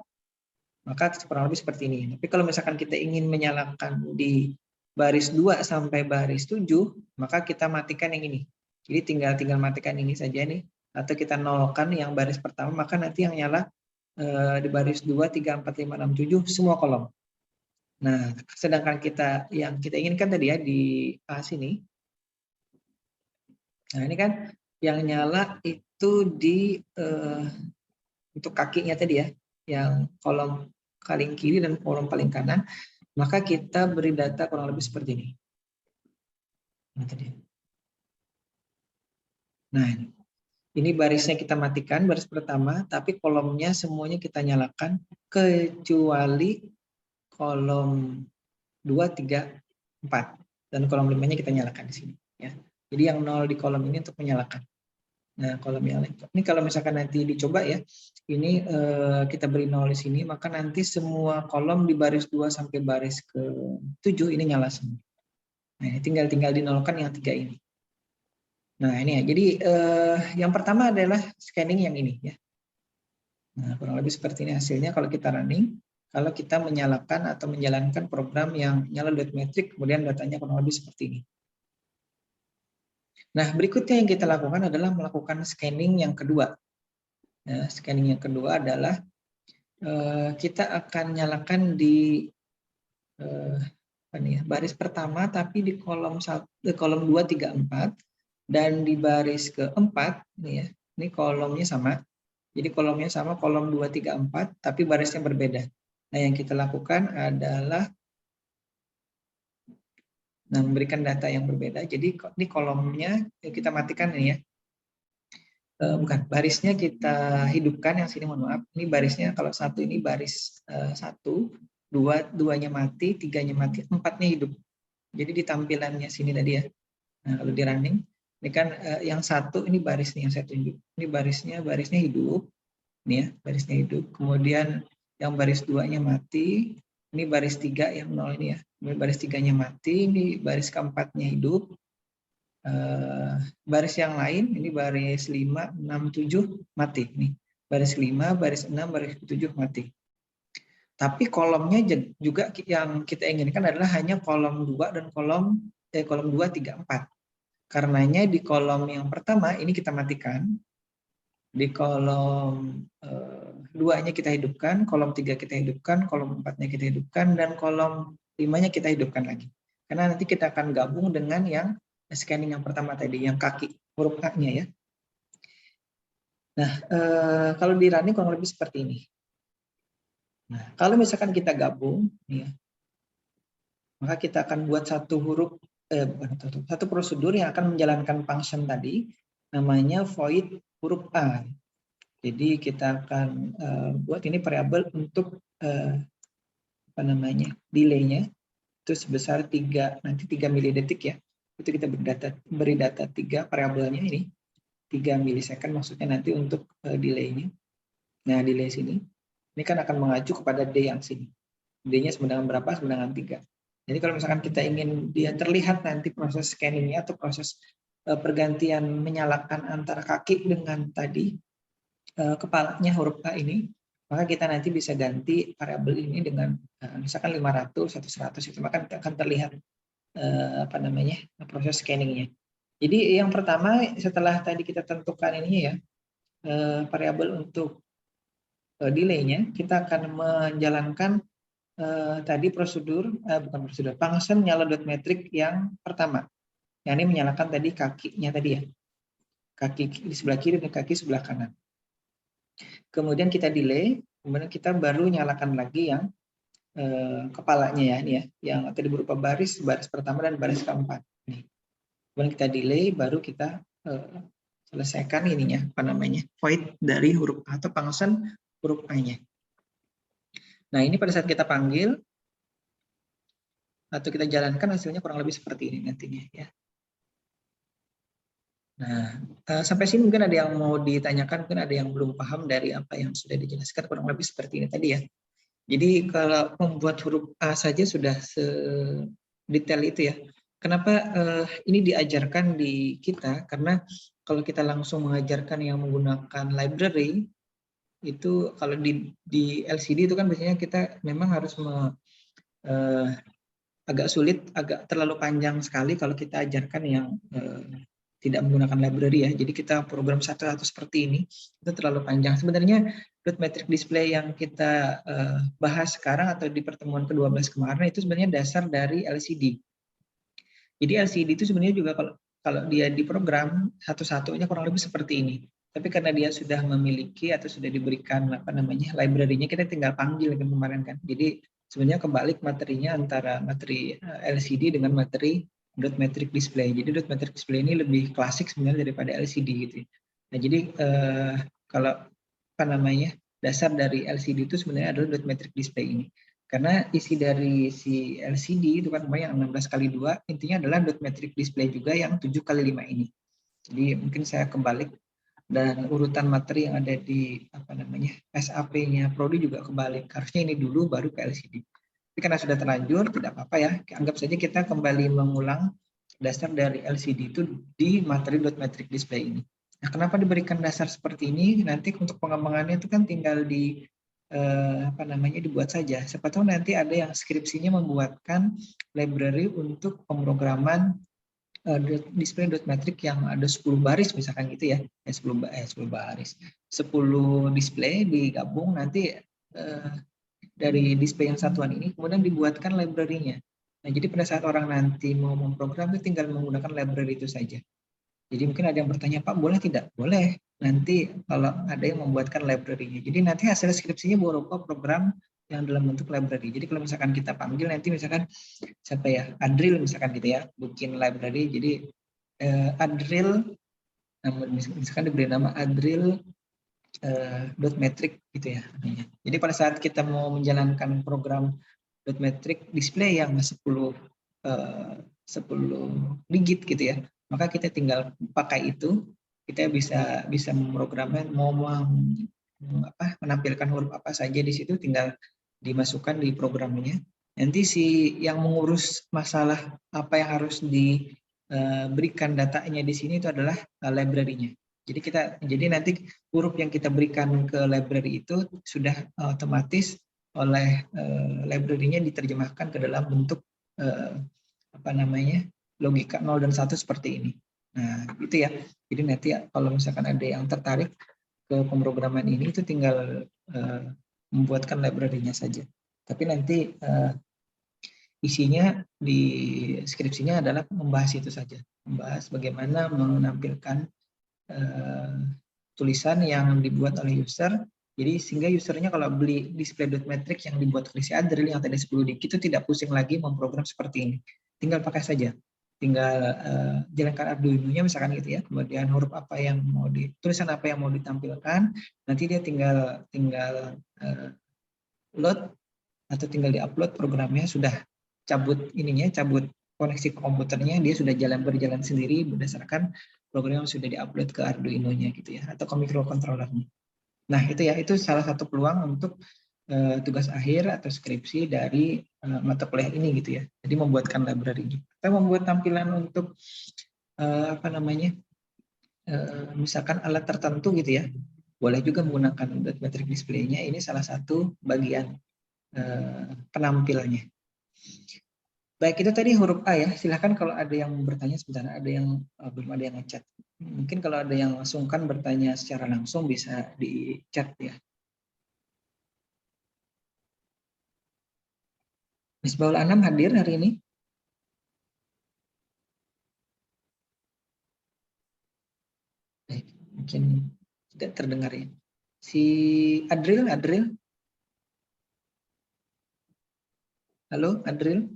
maka kurang lebih seperti ini. Tapi kalau misalkan kita ingin menyalakan di baris 2 sampai baris 7, maka kita matikan yang ini. Jadi tinggal matikan ini saja nih, atau kita nolkan yang baris pertama, maka nanti yang nyala di baris 2, 3, 4, 5, 6, 7, semua kolom. Nah, sedangkan yang kita inginkan tadi ya di A sini, nah ini kan yang nyala itu di untuk kakinya tadi ya, yang kolom paling kiri dan kolom paling kanan, maka kita beri data kurang lebih seperti ini. Nah, ini barisnya kita matikan, baris pertama, tapi kolomnya semuanya kita nyalakan, kecuali kolom 2, 3, 4. Dan kolom 5-nya kita nyalakan di sini. Ya. Jadi yang 0 di kolom ini untuk menyalakan. Nah, kolom yang lain. Ini kalau misalkan nanti dicoba ya, ini kita beri 0 di sini, maka nanti semua kolom di baris 2 sampai baris ke 7 ini nyala semua. Nah, ini tinggal dinolkan yang 3 ini. Nah, ini ya. Jadi yang pertama adalah scanning yang ini ya. Nah, kurang lebih seperti ini hasilnya kalau kita running. Kalau kita menyalakan atau menjalankan program yang nyala dot metric, kemudian datanya kurang lebih seperti ini. Nah, berikutnya yang kita lakukan adalah melakukan scanning yang kedua. Ya, scanning yang kedua adalah kita akan nyalakan di baris pertama, tapi di kolom 2, 3, 4, dan di baris keempat, ini kolomnya sama. Jadi kolomnya sama, kolom 2, 3, 4, tapi barisnya berbeda. Nah, yang kita lakukan adalah memberikan data yang berbeda. Jadi ini kolomnya kita matikan ini ya. Bukan, barisnya kita hidupkan yang sini, mohon maaf. Ini barisnya kalau 1 ini baris 1, 2-nya mati, 3-nya mati, 4-nya hidup. Jadi di tampilannya sini tadi ya. Nah, kalau di running, ini kan yang 1 ini barisnya yang saya tunjuk. Ini barisnya hidup. Ini ya, barisnya hidup. Kemudian yang baris 2-nya mati. Ini baris 3 yang 0 ini ya. Ini baris 3-nya mati, ini baris keempatnya hidup. Baris yang lain, ini baris 5, 6, 7 mati. Nih, baris 5, baris 6, baris 7 mati. Tapi kolomnya juga yang kita inginkan adalah hanya kolom 2 dan kolom 2, 3, 4. Karenanya di kolom yang pertama ini kita matikan. Di kolom 2-nya kita hidupkan, kolom 3 kita hidupkan, kolom 4-nya kita hidupkan, dan kolom 5-nya kita hidupkan lagi. Karena nanti kita akan gabung dengan yang scanning yang pertama tadi, yang kaki, huruf A-nya ya. Nah, kalau di running kurang lebih seperti ini. Nah, kalau misalkan kita gabung, ya, maka kita akan buat satu prosedur yang akan menjalankan function tadi, namanya void huruf A. Jadi kita akan buat ini variabel untuk delay-nya itu sebesar 3 milidetik ya. Itu kita beri data 3 variabelnya ini 3 milisecond maksudnya nanti untuk delay-nya. Nah, delay sini, ini kan akan mengacu kepada D yang sini. D-nya sama dengan berapa? Sama dengan 3. Jadi kalau misalkan kita ingin dia terlihat nanti proses scanningnya atau proses pergantian menyalakan antara kaki dengan tadi kepalanya huruf A ini, maka kita nanti bisa ganti variabel ini dengan misalkan 500 atau 100, itu maka akan terlihat proses scanningnya. Jadi yang pertama setelah tadi kita tentukan ini ya, variabel untuk delay-nya, kita akan menjalankan tadi function nyala.metric yang pertama. Yang ini menyalakan tadi kakinya tadi ya. Kaki di sebelah kiri dan kaki sebelah kanan. Kemudian kita delay, kemudian kita baru nyalakan lagi yang kepalanya ya, ini ya, yang tadi berupa baris pertama dan baris keempat. Nih. Kemudian kita delay, baru kita selesaikan ininya, void dari huruf A atau function huruf A-nya. Nah, ini pada saat kita panggil atau kita jalankan hasilnya kurang lebih seperti ini nantinya ya. Nah, sampai sini mungkin ada yang mau ditanyakan, mungkin ada yang belum paham dari apa yang sudah dijelaskan, kurang lebih seperti ini tadi ya. Jadi kalau membuat huruf A saja sudah sedetail itu ya. Kenapa ini diajarkan di kita? Karena kalau kita langsung mengajarkan yang menggunakan library, itu kalau di LCD itu kan biasanya kita memang harus agak sulit, agak terlalu panjang sekali kalau kita ajarkan yang tidak menggunakan library ya. Jadi kita program satu-satu seperti ini, itu terlalu panjang. Sebenarnya metric display yang kita bahas sekarang atau di pertemuan ke-12 kemarin itu sebenarnya dasar dari LCD. Jadi LCD itu sebenarnya juga kalau dia diprogram satu-satunya kurang lebih seperti ini. Tapi karena dia sudah memiliki atau sudah diberikan library-nya, kita tinggal panggil kan kemarin kan. Jadi sebenarnya kebalik materinya antara materi LCD dengan materi metric display. Jadi metric display ini lebih klasik sebenarnya daripada LCD gitu. Nah, jadi kalau dasar dari LCD itu sebenarnya adalah metric display ini. Karena isi dari si LCD itu kan yang 16x2, intinya adalah metric display juga yang 7x5 ini. Jadi mungkin saya kebalik, dan urutan materi yang ada di SAP-nya Prodi juga kebalik. Harusnya ini dulu baru ke LCD. Tapi karena sudah terlanjur, tidak apa-apa ya. Anggap saja kita kembali mengulang dasar dari LCD itu di materi metric display ini. Nah, kenapa diberikan dasar seperti ini? Nanti untuk pengembangannya itu kan tinggal dibuat saja. Siapa tahu nanti ada yang skripsinya membuatkan library untuk pemrograman display metric yang ada 10 baris misalkan gitu ya. 10 baris. 10 display digabung nanti dari display yang satuan ini kemudian dibuatkan library-nya. Nah, jadi pada saat orang nanti mau memprogram itu tinggal menggunakan library itu saja. Jadi mungkin ada yang bertanya, Pak, boleh tidak? Boleh. Nanti kalau ada yang membuatkan library-nya. Jadi nanti hasil skripsinya berupa program yang dalam bentuk library. Jadi kalau misalkan kita panggil nanti misalkan siapa ya? Adril misalkan gitu ya, bikin library. Jadi Adril, misalkan diberi nama Adril metric gitu ya. Jadi pada saat kita mau menjalankan program metric display yang 10 digit gitu ya, maka kita tinggal pakai itu, kita bisa memprogramnya mau menampilkan huruf apa saja di situ, tinggal dimasukkan di programnya. Nanti si yang mengurus masalah apa yang harus diberikan datanya di sini itu adalah library-nya. Jadi nanti huruf yang kita berikan ke library itu sudah otomatis oleh library-nya diterjemahkan ke dalam bentuk logika 0 dan 1 seperti ini. Nah, itu ya. Jadi nanti kalau misalkan ada yang tertarik ke pemrograman ini itu tinggal membuatkan library-nya saja. Tapi nanti isinya di skripsinya adalah membahas itu saja. Membahas bagaimana menampilkan tulisan yang dibuat oleh user. Jadi sehingga usernya kalau beli display.metric yang dibuat oleh si Adril yang tadi 10 digit itu tidak pusing lagi memprogram seperti ini. Tinggal pakai saja. Tinggal jalankan Arduino-nya misalkan gitu ya. Kemudian huruf apa yang tulisan apa yang mau ditampilkan, nanti dia tinggal load atau tinggal di-upload programnya, sudah cabut koneksi ke komputernya, dia sudah berjalan sendiri berdasarkan program yang sudah di-upload ke Arduino-nya gitu ya, atau ke microcontroller-nya. Nah, itu salah satu peluang untuk tugas akhir atau skripsi dari mata kuliah ini gitu ya. Jadi membuatkan library. Kita membuat tampilan untuk misalkan alat tertentu gitu ya. Boleh juga menggunakan dot-matrix display-nya. Ini salah satu bagian penampilannya. Baik, itu tadi huruf A ya. Silahkan kalau ada yang bertanya sebentar. Ada yang belum ada yang ngechat. Mungkin kalau ada yang sungkan bertanya secara langsung bisa di chat ya. Misbahul Anam hadir hari ini? Baik, mungkin tidak terdengar ya. Si Adril. Halo, Adril.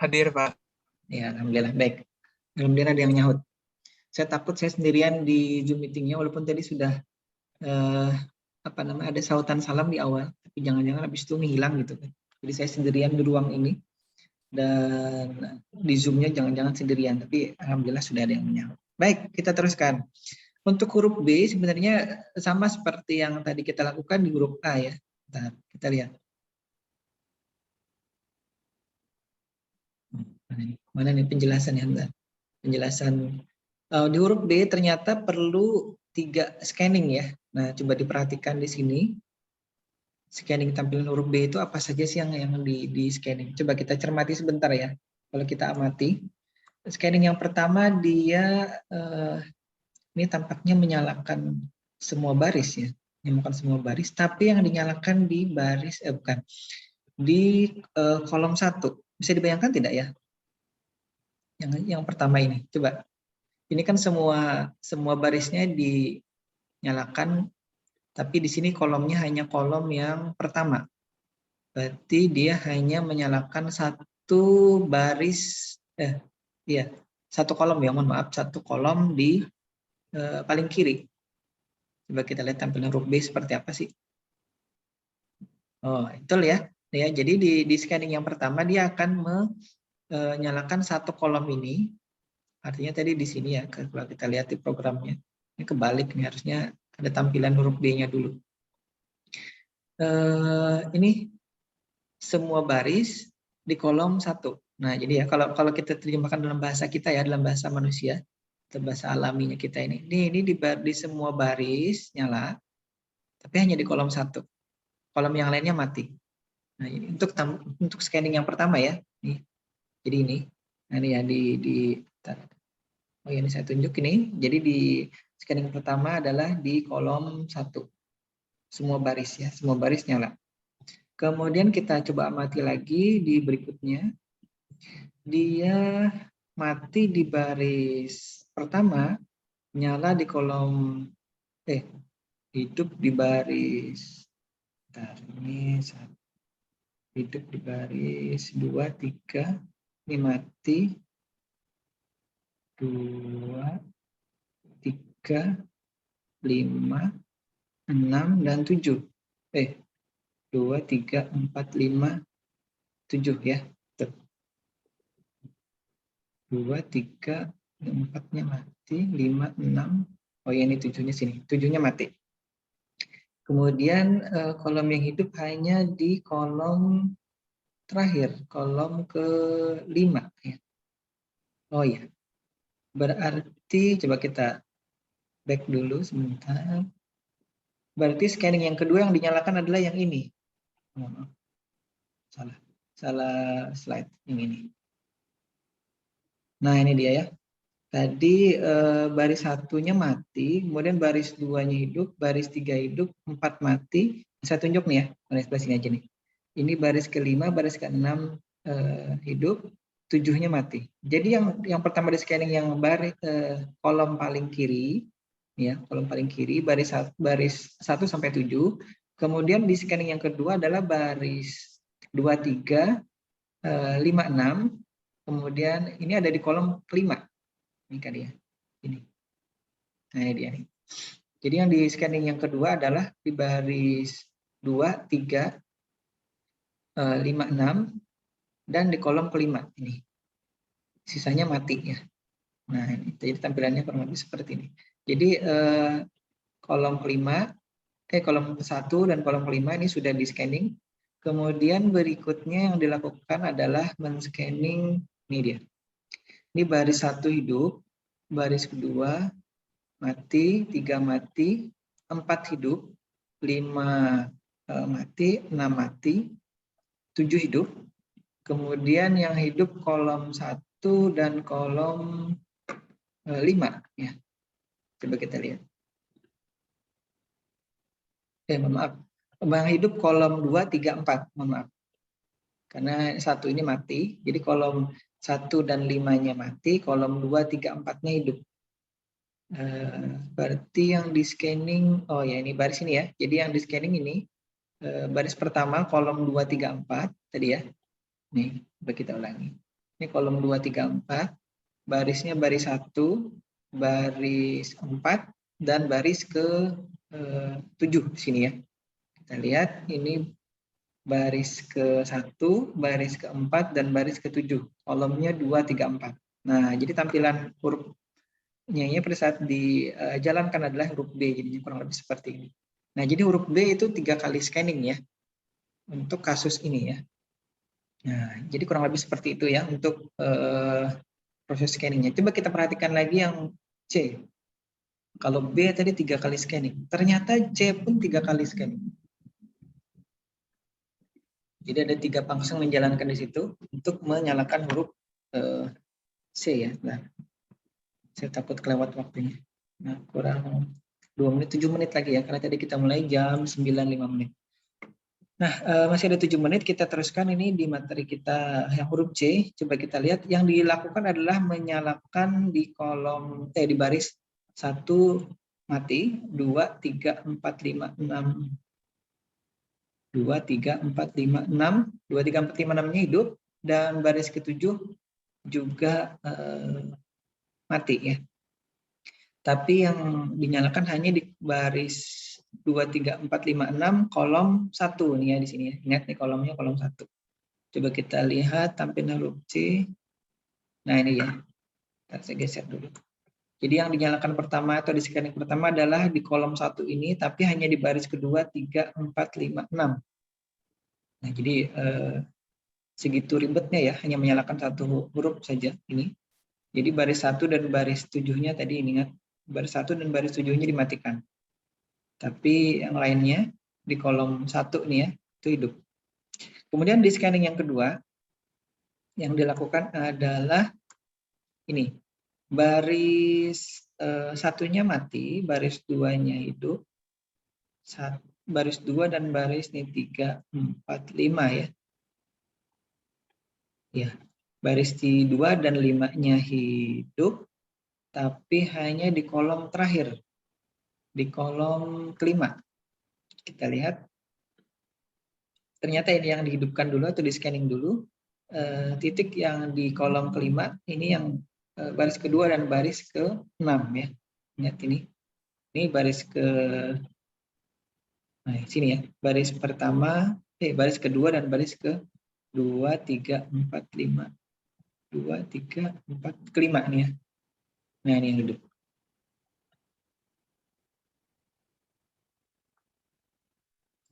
Hadir, Pak. Ya, alhamdulillah. Baik. Alhamdulillah ada yang nyahut. Saya takut saya sendirian di Zoom meetingnya, walaupun tadi sudah ada sautan salam di awal, tapi jangan-jangan habis itu menghilang gitu kan. Jadi saya sendirian di ruang ini dan di Zoom-nya jangan-jangan sendirian, tapi alhamdulillah sudah ada yang menyahut. Baik, kita teruskan. Untuk huruf B sebenarnya sama seperti yang tadi kita lakukan di huruf A ya. Nah, kita lihat. Mana nih penjelasannya? Penjelasan di huruf B ternyata perlu 3 scanning ya. Nah, coba diperhatikan di sini. Scanning tampilan huruf B itu apa saja sih yang di scanning? Coba kita cermati sebentar ya. Kalau kita amati, scanning yang pertama dia ini tampaknya menyalakan semua baris ya. Menyalakan semua baris, tapi yang dinyalakan di baris di kolom 1. Bisa dibayangkan tidak ya? Yang pertama ini, coba. Ini kan semua barisnya dinyalakan, tapi di sini kolomnya hanya kolom yang pertama. Berarti dia hanya menyalakan satu baris, satu kolom ya, mohon maaf, satu kolom di paling kiri. Coba kita lihat tampilan huruf B seperti apa sih. Oh, itu ya. Jadi di scanning yang pertama dia akan menyalakan satu kolom ini. Artinya tadi di sini ya, kalau kita lihat di programnya, ini kebalik nih, harusnya ada tampilan huruf B-nya dulu. Ini semua baris di kolom 1. Nah, jadi ya kalau kita terjemahkan dalam bahasa kita ya, dalam bahasa manusia, atau bahasa alaminya kita ini di semua baris nyala, tapi hanya di kolom 1. Kolom yang lainnya mati. Nah, ini untuk scanning yang pertama ya. Nih. Jadi ini. Nah, ini ya oh ya, ini saya tunjuk ini. Jadi di scanning pertama adalah di kolom 1. Semua baris ya, semua baris nyala. Kemudian kita coba amati lagi di berikutnya. Dia mati di baris pertama, nyala di kolom hidup di baris. Bentar, ini hidup di baris 2, 3, ini mati 2, 3, 5, 6, dan 7. 2, 3, 4, 5, 7 ya. 2, 3, 4-nya mati, 5, 6. Oh ya, ini 7-nya sini. 7-nya mati. Kemudian kolom yang hidup hanya di kolom terakhir, kolom ke-5 ya. Oh ya. Berarti coba kita back dulu sebentar. Berarti scanning yang kedua yang dinyalakan adalah yang ini. Oh, salah slide yang ini. Nah, ini dia ya. Tadi baris 1-nya mati, kemudian baris 2-nya hidup, baris 3 hidup, 4 mati. Saya tunjuk nih ya, baris sebelah sini aja nih. Ini baris ke-5, baris ke-6 hidup, 7-nya mati. Jadi yang pertama di scanning yang baris kolom paling kiri, ya, kolom paling kiri baris 1 sampai 7. Kemudian di scanning yang kedua adalah baris 2, 3, 5, 6. Kemudian ini ada di kolom ke-5. Ini kan ya, ini. Nah, ini dia nih. Jadi yang di scanning yang kedua adalah di baris 2, 3, 5, 6, dan di kolom ke-5 ini. Sisanya mati ya. Nah, ini jadi tampilannya kurang lebih seperti ini. Jadi kolom ke-5 kolom 1 dan kolom 5 ini sudah di scanning. Kemudian berikutnya yang dilakukan adalah men-scanning, ini dia. Ini baris 1 hidup, baris kedua mati, 3 mati, 4 hidup, 5 mati, 6 mati, 7 hidup. Kemudian yang hidup kolom 1 dan kolom 5 ya. Coba kita lihat. Mohon maaf. Yang hidup kolom 2, 3, 4. Mohon maaf. Karena 1 ini mati, jadi kolom 1 dan 5-nya mati, kolom 2, 3, 4-nya hidup. Berarti yang di scanning, oh ya ini baris ini ya. Jadi yang di scanning ini baris pertama kolom 2, 3, 4 tadi ya. Nih, coba kita ulangi. Ini kolom 2, 3, 4. Barisnya baris 1, baris 4, dan baris ke 7 di sini ya. Kita lihat ini baris ke-1, baris ke-4, dan baris ke-7. Kolomnya 2, 3, 4. Nah, jadi tampilan hurufnya ini pada saat dijalankan adalah huruf B, jadi kurang lebih seperti ini. Nah, jadi huruf B itu 3 kali scanning ya, untuk kasus ini ya. Nah, jadi kurang lebih seperti itu ya, untuk proses scanningnya. Coba kita perhatikan lagi yang C. Kalau B tadi 3 kali scanning, ternyata C pun 3 kali scanning. Jadi ada 3 function menjalankan di situ untuk menyalakan huruf C ya. Nah, saya takut kelewat waktunya. Nah, kurang 2 menit, 7 menit lagi ya, karena tadi kita mulai jam 9.05 menit. Nah, masih ada 7 menit, kita teruskan ini di materi kita yang huruf C. Coba kita lihat, yang dilakukan adalah menyalakan di kolom, di baris 1 mati, 2, 3, 4, 5, 6. 2, 3, 4, 5, 6. 2, 3, 4, 5, 6-nya hidup. Dan baris ke-7 juga mati ya. Tapi yang dinyalakan hanya di baris 2, 3, 4, 5, 6 kolom 1 nih ya di sini ya. Ingat nih kolomnya kolom 1. Coba kita lihat tampilan huruf C. Nah ini ya. Saya geser dulu. Jadi yang dinyalakan pertama atau di scanning pertama adalah di kolom 1 ini, tapi hanya di baris kedua 3, 4, 5, 6. Nah jadi segitu ribetnya ya, hanya menyalakan 1 huruf saja ini. Jadi baris 1 dan baris 7-nya tadi ingat, baris 1 dan baris 7-nya dimatikan. Tapi yang lainnya di kolom 1 nih ya, itu hidup. Kemudian di scanning yang kedua, yang dilakukan adalah ini. Baris 1-nya mati, baris 2-nya hidup. Baris 2 dan baris nih 3, 4, 5 ya. Ya, baris 2 dan 5-nya hidup, tapi hanya di kolom terakhir. Di kolom kelima. Kita lihat. Ternyata ini yang dihidupkan dulu atau di scanning dulu. Titik yang di kolom kelima, ini yang baris kedua dan baris ke-6 ya. Lihat ini. Ini baris nah sini ya. Baris pertama, baris kedua dan baris ke-2, 3, 4, 5. 2, 3, 4, kelima nih ya. Nah ini yang hidup.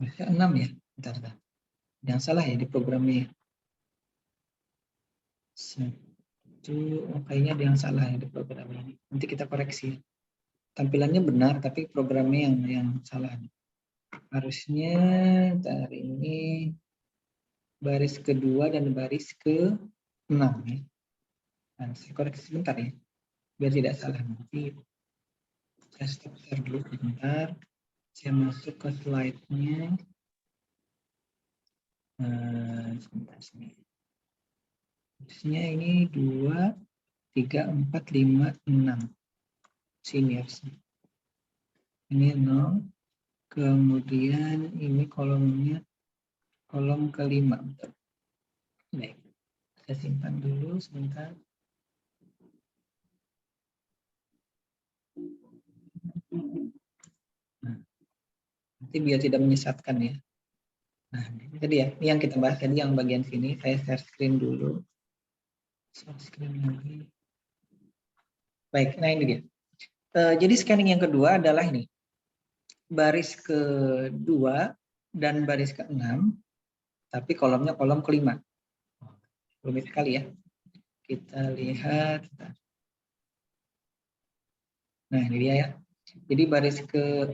Barisnya 6 ya. Bentar. Yang salah ya di programnya. Kayaknya ada yang salah ya di program ini. Nanti kita koreksi. Tampilannya benar, tapi programnya yang salah. Harusnya dari ini baris kedua dan baris ke-6 ya. Nah, saya koreksi sebentar ya, biar tidak salah nanti. Saya stop share dulu sebentar. Saya masuk ke slide-nya. Sebentar sini. Harusnya ini 2, 3, 4, 5, 6. Sini harusnya. Ini 0. Kemudian ini kolomnya kolom kelima. Baik, saya simpan dulu sebentar. Nah, nanti biar tidak menyesatkan ya. Nah, ini tadi ya, ini yang kita bahas tadi yang bagian sini. Saya share screen dulu. Share screen lagi. Baik, nah ini dia. Jadi scanning yang kedua adalah ini. baris kedua dan baris ke-6, tapi kolomnya kolom kelima. Rumit sekali ya. Kita lihat. Nah, ini dia ya. Jadi baris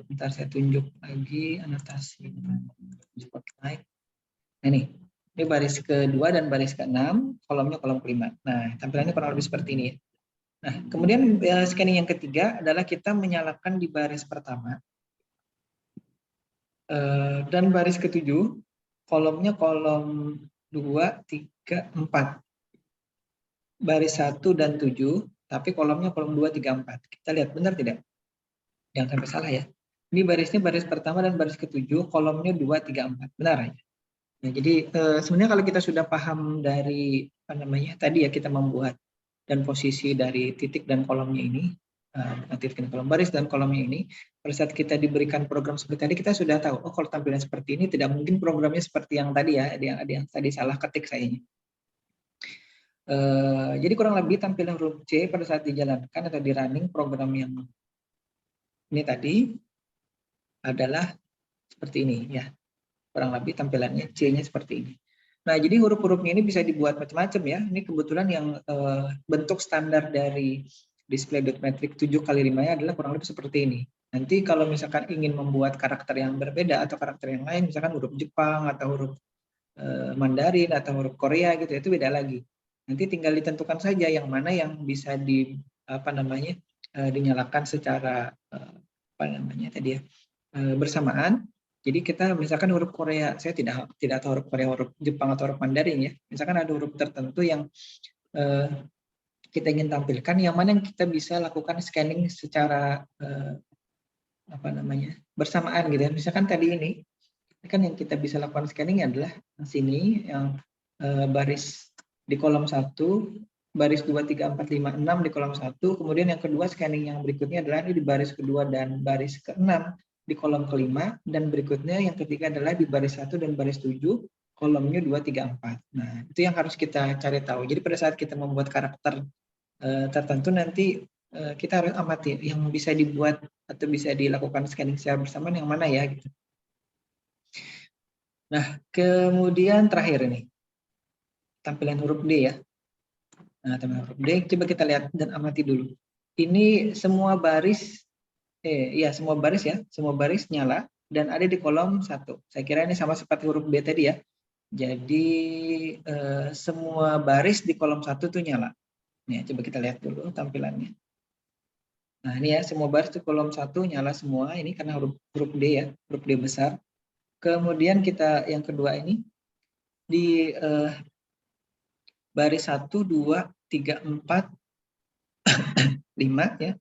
bentar saya tunjuk lagi anotasi. Spotlight. Nah, ini baris kedua dan baris ke-6, kolomnya kolom kelima. Nah, tampilannya kurang lebih seperti ini ya. Nah, kemudian scanning yang ketiga adalah kita menyalakan di baris pertama. Dan baris ke-7, kolomnya kolom 2, 3, 4. Baris 1 dan 7, tapi kolomnya kolom 2, 3, 4. Kita lihat benar tidak? Jangan sampai salah ya. Ini barisnya baris pertama dan baris ke-7, kolomnya 2, 3, 4. Benar ya? Nah, jadi sebenarnya kalau kita sudah paham dari tadi ya kita membuat dan posisi dari titik dan kolomnya ini, titik dan kolom baris dan kolomnya ini, pada saat kita diberikan program seperti tadi kita sudah tahu, oh kalau tampilan seperti ini tidak mungkin programnya seperti yang tadi ya, ada yang tadi salah ketik sayanya. Jadi kurang lebih tampilan huruf C pada saat dijalankan atau di running program yang ini tadi adalah seperti ini ya. Kurang lebih tampilannya C-nya seperti ini. Nah, jadi huruf-hurufnya ini bisa dibuat macam-macam ya. Ini kebetulan yang bentuk standar dari display.metric 7x5 adalah kurang lebih seperti ini. Nanti kalau misalkan ingin membuat karakter yang berbeda atau karakter yang lain, misalkan huruf Jepang atau huruf Mandarin atau huruf Korea gitu, itu beda lagi. Nanti tinggal ditentukan saja yang mana yang bisa dinyalakan secara bersamaan. Jadi kita misalkan huruf Korea, saya tidak tahu huruf Korea, huruf Jepang atau huruf Mandarin ya. Misalkan ada huruf tertentu yang kita ingin tampilkan, yang mana yang kita bisa lakukan scanning secara bersamaan gitu ya. Misalkan tadi ini kan yang kita bisa lakukan scanning adalah sini yang baris di kolom 1, baris 2, 3, 4, 5, 6 di kolom 1, kemudian yang kedua scanning yang berikutnya adalah ini di baris kedua dan baris ke-6 di kolom kelima, dan berikutnya yang ketiga adalah di baris 1 dan baris 7, kolomnya 2, 3, 4. Nah, itu yang harus kita cari tahu. Jadi pada saat kita membuat karakter tertentu nanti kita harus amati yang bisa dibuat atau bisa dilakukan scanning secara bersamaan yang mana ya gitu. Nah, kemudian terakhir ini tampilan huruf D ya. Nah, tampilan huruf D coba kita lihat dan amati dulu. Ini semua baris semua baris ya, semua baris nyala dan ada di kolom 1. Saya kira ini sama seperti huruf B tadi ya. Jadi semua baris di kolom 1 tuh nyala. Nih, coba kita lihat dulu tampilannya. Nah, ini ya, semua baris di kolom 1 nyala semua. Ini karena huruf D ya, huruf D besar. Kemudian kita yang kedua ini di baris 1, 2, 3, 4, 5 ya.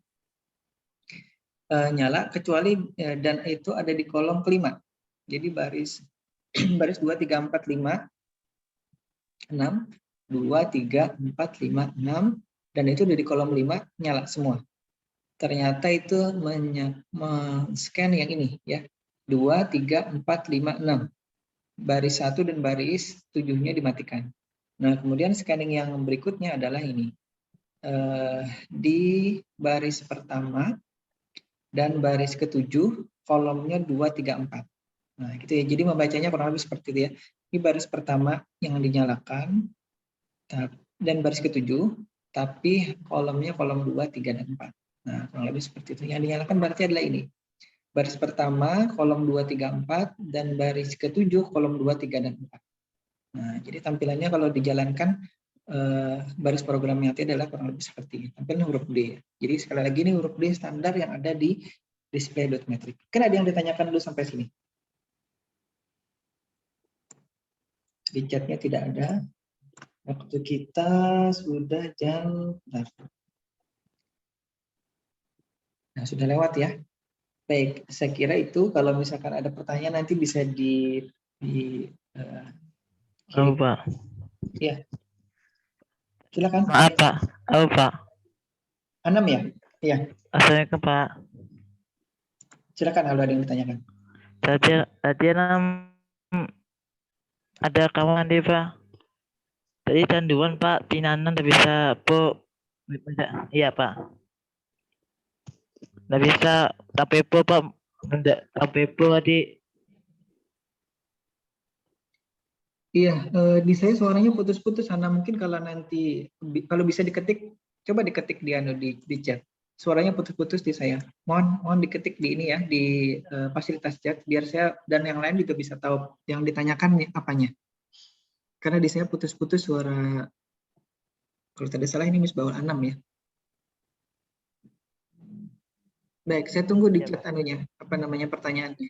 Nyala kecuali dan itu ada di kolom kelima. Jadi baris 2, 3, 4, 5, 6, 2, 3, 4, 5, 6, dan itu dari kolom 5 nyala semua. Ternyata itu men-scan yang ini ya. 2, 3, 4, 5, 6. Baris 1 dan baris 7-nya dimatikan. Nah, kemudian scanning yang berikutnya adalah ini. Di baris pertama dan baris ke-7 kolomnya 2, 3, 4. Nah, gitu ya. Jadi membacanya kurang lebih seperti itu ya. Ini baris pertama yang dinyalakan dan baris ke-7, tapi kolomnya kolom 2, 3, dan 4. Nah, kurang lebih seperti itu. Yang dinyalakan berarti adalah ini. Baris pertama kolom 2, 3, 4 dan baris ke-7 kolom 2, 3, dan 4. Nah, jadi tampilannya kalau dijalankan baris program yang adalah kurang lebih seperti ini. Tampilan huruf D. Jadi sekali lagi ini huruf D standar yang ada di display.metric. Kan ada yang ditanyakan dulu sampai sini. Di chatnya tidak ada. Waktu kita sudah jam. Nah, sudah lewat ya. Baik, saya kira itu kalau misalkan ada pertanyaan nanti bisa Pak. Ya. Silakan. Maaf Pak. Halo Pak. Anam ya? Iya. Assalamualaikum Pak. Silakan kalau ada yang ditanyakan. Tadi ada kawan deh Pak. Tadi tanduan Pak, tinanan tak bisa po. Iya Pak. Tak bisa tapi po Pak Enggak apa-apa adik. Iya, di saya suaranya putus-putus, Hana. Mungkin kalau nanti, kalau bisa diketik, coba diketik di chat. Suaranya putus-putus di saya. Mohon diketik di ini ya, di fasilitas chat, biar saya dan yang lain juga bisa tahu yang ditanyakan apanya. Karena di saya putus-putus suara, kalau tidak salah ini Misbahul Anam ya. Baik, saya tunggu di chat anunya, apa namanya pertanyaannya.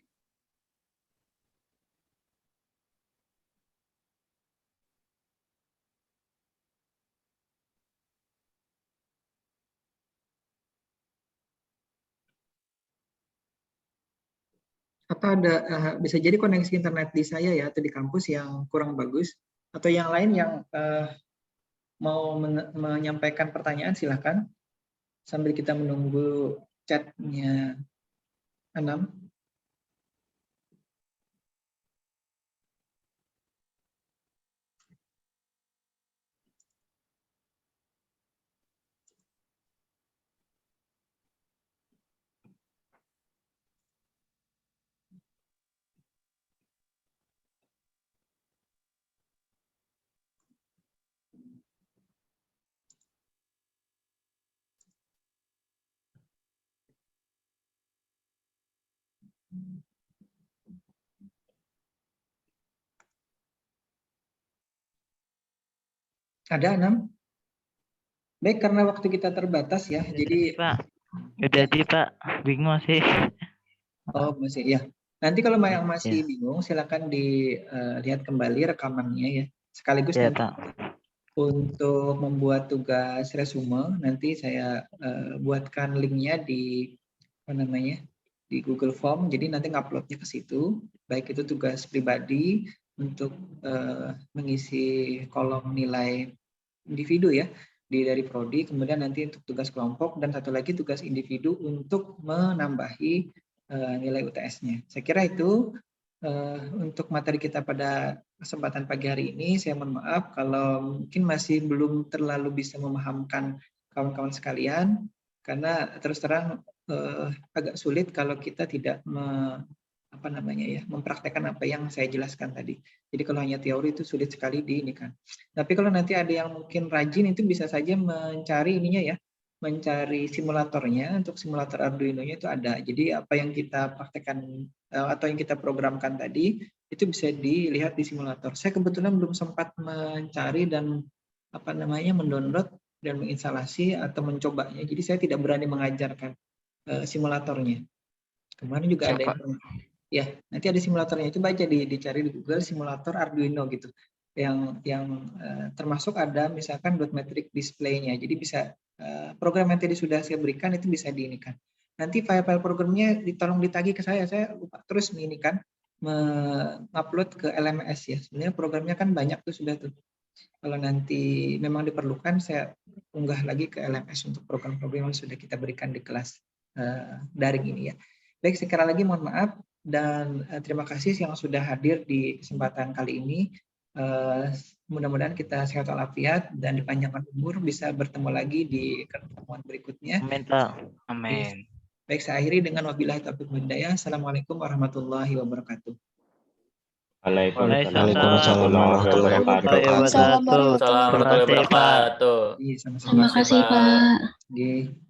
Atau ada bisa jadi koneksi internet di saya ya atau di kampus yang kurang bagus, atau yang lain yang mau menyampaikan pertanyaan silahkan sambil kita menunggu chatnya Anam. Ada Anam? Baik, karena waktu kita terbatas ya, jadi Pak, udah di Pak, bingung sih. oh masih ya. Nanti kalau yang masih Ya. bingung, silakan dilihat kembali rekamannya ya. Sekaligus Ya nanti Pak. untuk membuat tugas resume, nanti saya buatkan linknya di apa namanya di Google Form. Jadi nanti nguploadnya ke situ. Baik itu tugas pribadi untuk mengisi kolom nilai individu ya dari prodi, kemudian nanti untuk tugas kelompok, dan satu lagi tugas individu untuk menambahi nilai UTS-nya. Saya kira itu untuk materi kita pada kesempatan pagi hari ini. Saya mohon maaf kalau mungkin masih belum terlalu bisa memahamkan kawan-kawan sekalian, karena terus terang agak sulit kalau kita tidak mempraktekkan apa yang saya jelaskan tadi. Jadi kalau hanya teori itu sulit sekali kan. Tapi kalau nanti ada yang mungkin rajin itu bisa saja mencari ininya ya, mencari simulatornya. Untuk simulator Arduino-nya itu ada. Jadi apa yang kita praktekkan atau yang kita programkan tadi itu bisa dilihat di simulator. Saya kebetulan belum sempat mencari dan mendownload dan menginstalasi atau mencobanya. Jadi saya tidak berani mengajarkan simulatornya. Kemarin juga ada ya, nanti ada simulatornya. Coba aja dicari di Google simulator Arduino gitu. Yang termasuk ada misalkan dot matrix display-nya. Jadi bisa program yang tadi sudah saya berikan itu bisa diinikan. Nanti file-file programnya tolong ditagih ke saya lupa terus menginikan mengupload ke LMS ya. Sebenarnya programnya kan banyak tuh sudah tuh. Kalau nanti memang diperlukan saya unggah lagi ke LMS untuk program-program yang sudah kita berikan di kelas daring ini ya. Baik, sekali lagi mohon maaf dan terima kasih yang sudah hadir di kesempatan kali ini. Mudah-mudahan kita sehat walafiat dan dipanjangkan umur, bisa bertemu lagi di pertemuan berikutnya. Amin Pak. Amin. Baik, saya akhiri dengan wabillahi taufiq wal hidayah. Assalamualaikum warahmatullahi wabarakatuh. Waalaikumsalam warahmatullahi wabarakatuh. Assalamualaikum warahmatullahi wabarakatuh. Terima kasih Pak.